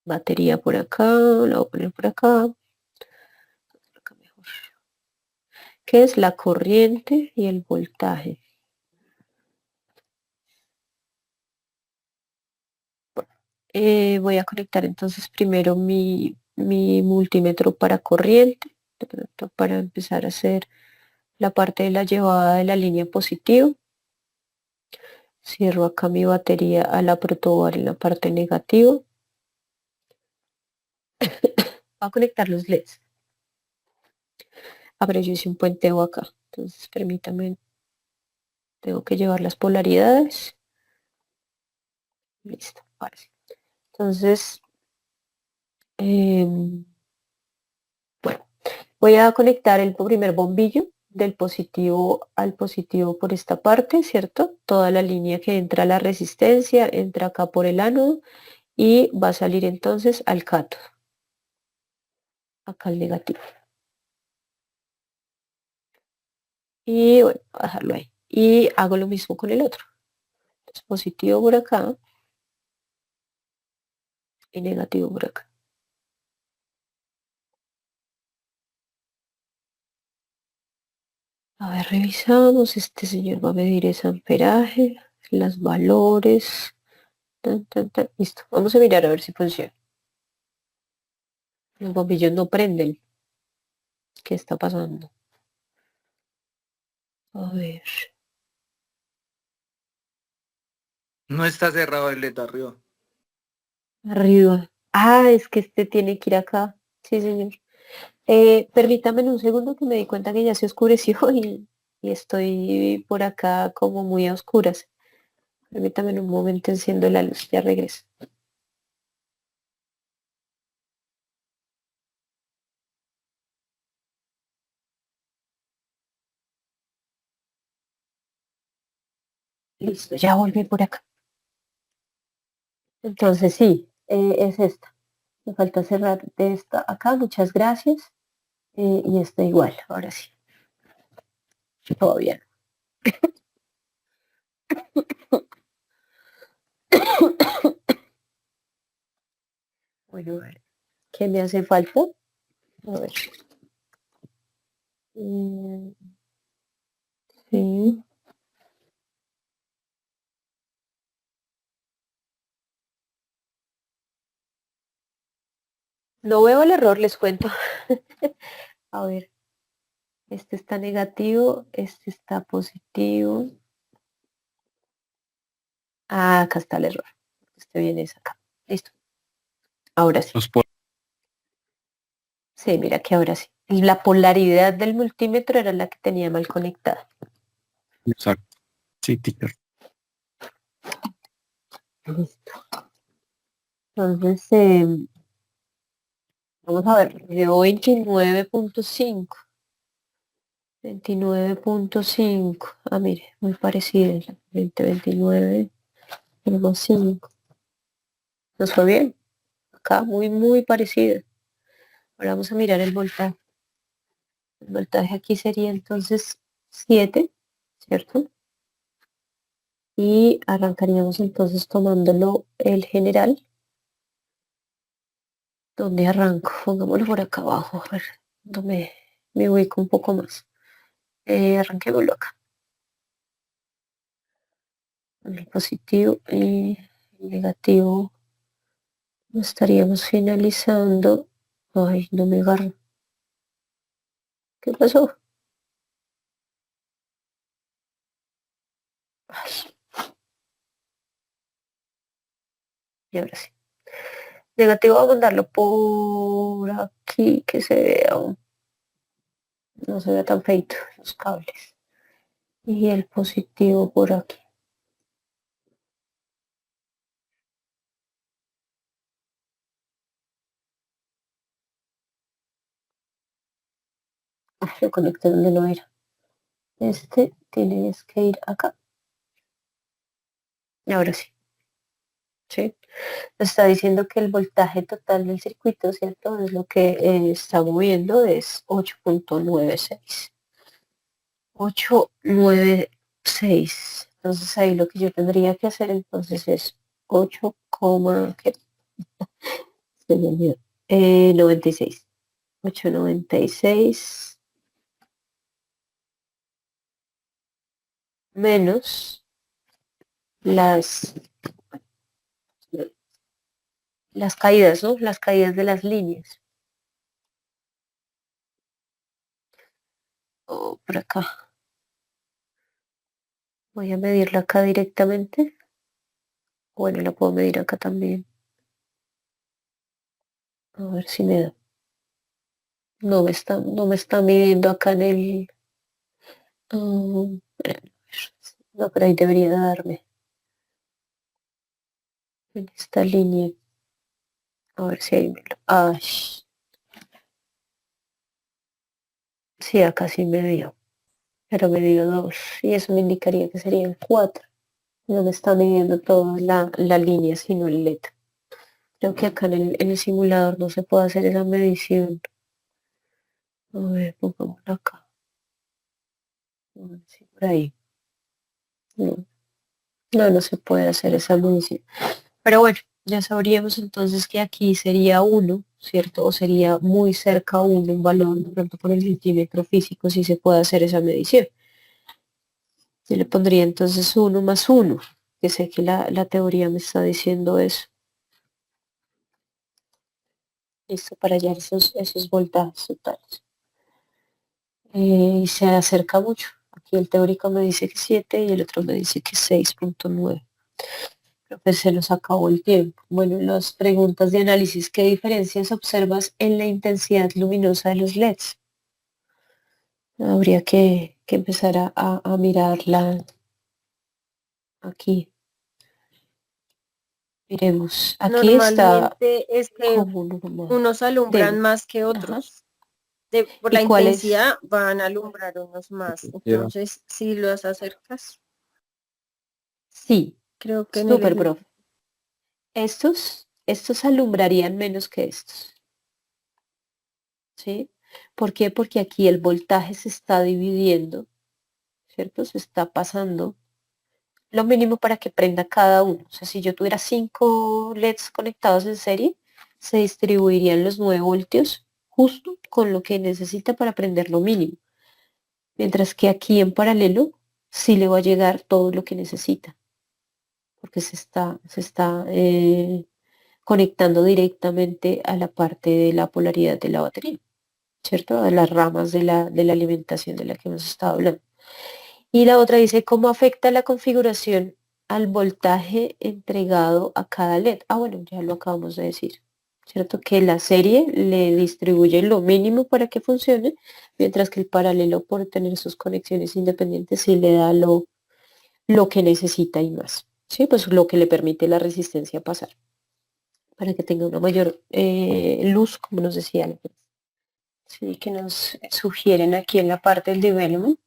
Batería por acá. La voy a poner por acá. Mejor. ¿Qué es la corriente y el voltaje? Voy a conectar entonces primero mi multímetro para corriente, de pronto para empezar a hacer la parte de la llevada de la línea positiva. Cierro acá mi batería a la protoboard en la parte negativa. Voy a conectar los LEDs. pero yo hice un puenteo acá. Entonces, permítame, tengo que llevar las polaridades. Listo, ahora sí. Entonces, bueno, voy a conectar el primer bombillo del positivo al positivo por esta parte, ¿cierto? Toda la línea que entra a la resistencia entra acá por el ánodo y va a salir entonces al cátodo. Acá el negativo. Y bueno, voy a dejarlo ahí. Y hago lo mismo con el otro. Entonces, positivo por acá y negativo por acá. A ver, revisamos. Este señor va a medir ese amperaje, los valores. Tan, tan, tan. Listo. Vamos a mirar a ver si funciona. Los bombillos no prenden. ¿Qué está pasando? A ver. No está cerrado el LED arriba. Arriba. Ah, es que este tiene que ir acá. Sí, señor. Permítame en un segundo que me di cuenta que ya se oscureció y estoy por acá como muy a oscuras. Permítame en un momento, enciendo la luz, ya regreso. Listo, ya volví por acá. Entonces sí, es esta. Me falta cerrar de esta acá, muchas gracias. Y está igual, ahora sí. Todo bien. Bueno, a ver, ¿qué me hace falta? A ver. Mm, sí. No veo el error, les cuento. A ver, este está negativo, este está positivo. Ah, acá está el error. Este viene es acá. Listo. Ahora sí. Sí, mira que ahora sí. La polaridad del multímetro era la que tenía mal conectada. Exacto. Sí, teacher. Listo. Entonces, vamos a ver, dio 29.5. 29.5. Ah, mire, muy parecido. 29.5. Nos fue bien. Acá muy, muy parecido. Ahora vamos a mirar el voltaje. El voltaje aquí sería entonces 7, ¿cierto? Y arrancaríamos entonces tomándolo el general. ¿Dónde arranco? Pongámoslo por acá abajo, a ver, donde me ubico un poco más. Arranquémoslo acá. El positivo y el negativo. Estaríamos finalizando. Ay, no me agarro. ¿Qué pasó? Ay, y ahora sí. Negativo, vamos a mandarlo por aquí, que se vea, no se vea tan feito los cables. Y el positivo por aquí. Ay, lo conecté donde no era. Este tiene que ir acá. Y ahora sí. ¿Sí? Está diciendo que el voltaje total del circuito, ¿cierto? Es lo que está moviendo, es 8.96. 896. Entonces ahí lo que yo tendría que hacer entonces es 8, ¿qué? Se me olvidó. 96. 896 menos las, las caídas, ¿no? Las caídas de las líneas. O por acá. Voy a medirla acá directamente. Bueno, la puedo medir acá también. A ver si me da. no me está midiendo acá en el... ah, no, pero ahí debería darme en esta línea. A ver si ahí me lo... Ay, sí, acá sí me dio. Pero me dio 2. Y eso me indicaría que serían 4. No me está midiendo toda la línea, sino el LED. Creo que acá en el simulador no se puede hacer esa medición. A ver, pongámoslo acá. A ver si por ahí. No, no se puede hacer esa medición. Pero bueno, ya sabríamos entonces que aquí sería 1, ¿cierto? O sería muy cerca a 1 un valor, de pronto por el centímetro físico, si se puede hacer esa medición. Yo le pondría entonces 1 más 1, que sé que la teoría me está diciendo eso. Listo, para hallar esos voltajes totales. Y se acerca mucho. Aquí el teórico me dice que 7 y el otro me dice que 6.9. Pero pues se nos acabó el tiempo. Bueno, las preguntas de análisis. ¿Qué diferencias observas en la intensidad luminosa de los LEDs? Habría que empezar a mirarla aquí. Miremos. Aquí está Normalmente es que como normal. unos alumbran Demo. más que Ajá. otros. Por ¿Y la cuál es? intensidad van a alumbrar unos más. Entonces, si los acercas, Sí, creo que en el súper, ejemplo. profe. Estos alumbrarían menos que estos. ¿Sí? ¿Por qué? Porque aquí el voltaje se está dividiendo, ¿cierto? Se está pasando lo mínimo para que prenda cada uno. O sea, si yo tuviera 5 LEDs conectados en serie, se distribuirían los 9 voltios justo con lo que necesita para prender lo mínimo. Mientras que aquí en paralelo sí le va a llegar todo lo que necesita, porque se está conectando directamente a la parte de la polaridad de la batería, ¿cierto? A las ramas de la alimentación de la que hemos estado hablando. Y la otra dice, ¿cómo afecta la configuración al voltaje entregado a cada LED? Ah, bueno, ya lo acabamos de decir, ¿cierto? Que la serie le distribuye lo mínimo para que funcione, mientras que el paralelo, por tener sus conexiones independientes, sí le da lo que necesita y más. Sí, pues lo que le permite la resistencia pasar, para que tenga una mayor luz, como nos decía la profe. Sí, que nos sugieren aquí en la parte del development,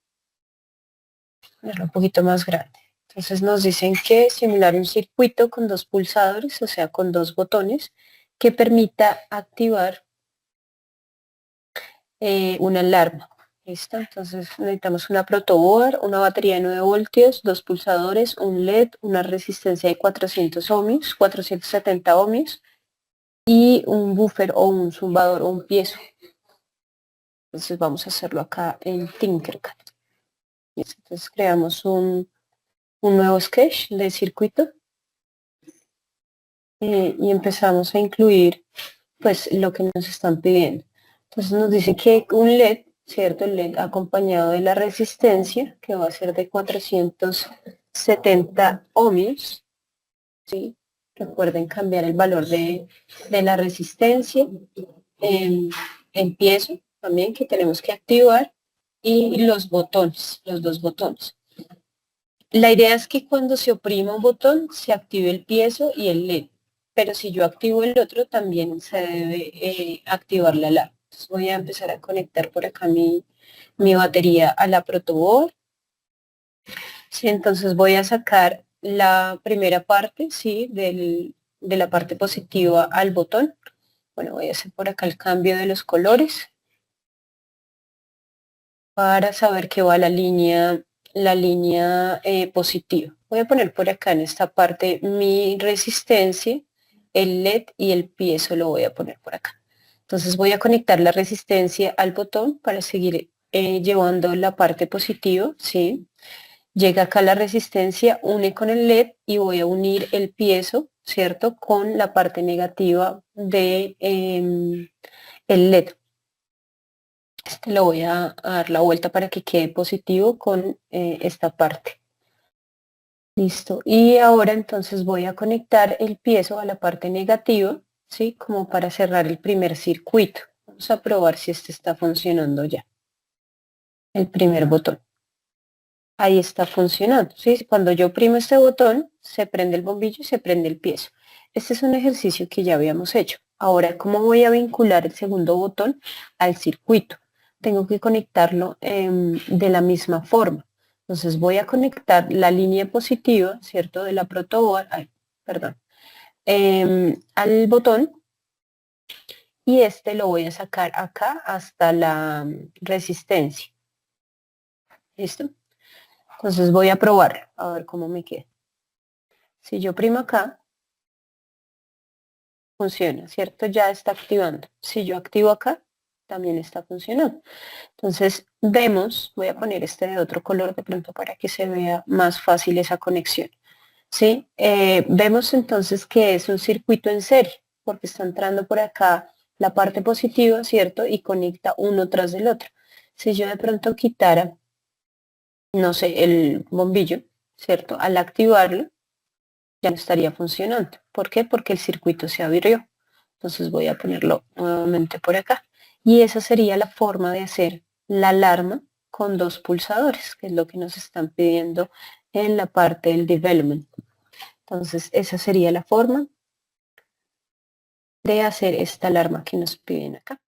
ponerlo un poquito más grande. Entonces nos dicen que simular un circuito con 2 pulsadores, o sea, con 2 botones, que permita activar una alarma. ¿Listo? Entonces necesitamos una protoboard, una batería de 9 voltios, 2 pulsadores, un LED, una resistencia de 400 ohms, 470 ohms y un buffer o un zumbador o un piezo. Entonces vamos a hacerlo acá en Tinkercad. Entonces creamos un nuevo sketch de circuito y empezamos a incluir pues lo que nos están pidiendo. Entonces nos dice que un LED, ¿cierto? El LED acompañado de la resistencia, que va a ser de 470 ohms, ¿sí? Recuerden cambiar el valor de la resistencia, el piezo también que tenemos que activar y los botones, los 2 botones. La idea es que cuando se oprima un botón se active el piezo y el LED, pero si yo activo el otro también se debe activar la alarma. Entonces voy a empezar a conectar por acá mi batería a la protoboard. Sí, entonces voy a sacar la primera parte, sí, de la parte positiva al botón. Bueno, voy a hacer por acá el cambio de los colores para saber que va la línea positiva. Voy a poner por acá en esta parte mi resistencia, el LED y el piezo lo voy a poner por acá. Entonces voy a conectar la resistencia al botón para seguir llevando la parte positiva, ¿sí? Llega acá la resistencia, une con el LED y voy a unir el piezo, ¿cierto? Con la parte negativa de el LED. Este lo voy a dar la vuelta para que quede positivo con esta parte. Listo. Y ahora entonces voy a conectar el piezo a la parte negativa, ¿sí? Como para cerrar el primer circuito. Vamos a probar si este está funcionando ya. El primer botón. Ahí está funcionando, ¿sí? Cuando yo oprimo este botón, se prende el bombillo y se prende el piezo. Este es un ejercicio que ya habíamos hecho. Ahora, ¿cómo voy a vincular el segundo botón al circuito? Tengo que conectarlo de la misma forma. Entonces voy a conectar la línea positiva, ¿cierto? De la protoboard, al botón, y este lo voy a sacar acá hasta la resistencia. ¿Listo? Entonces voy a probarlo, a ver cómo me queda. Si yo oprimo acá, funciona, ¿cierto? Ya está activando. Si yo activo acá, también está funcionando. Entonces vemos, voy a poner este de otro color de pronto para que se vea más fácil esa conexión. ¿Sí? Vemos entonces que es un circuito en serie, porque está entrando por acá la parte positiva, ¿cierto? Y conecta uno tras del otro. Si yo de pronto quitara, no sé, el bombillo, ¿cierto? Al activarlo, ya no estaría funcionando. ¿Por qué? Porque el circuito se abrió. Entonces voy a ponerlo nuevamente por acá. Y esa sería la forma de hacer la alarma con 2 pulsadores, que es lo que nos están pidiendo en la parte del development. Entonces esa sería la forma de hacer esta alarma que nos piden acá.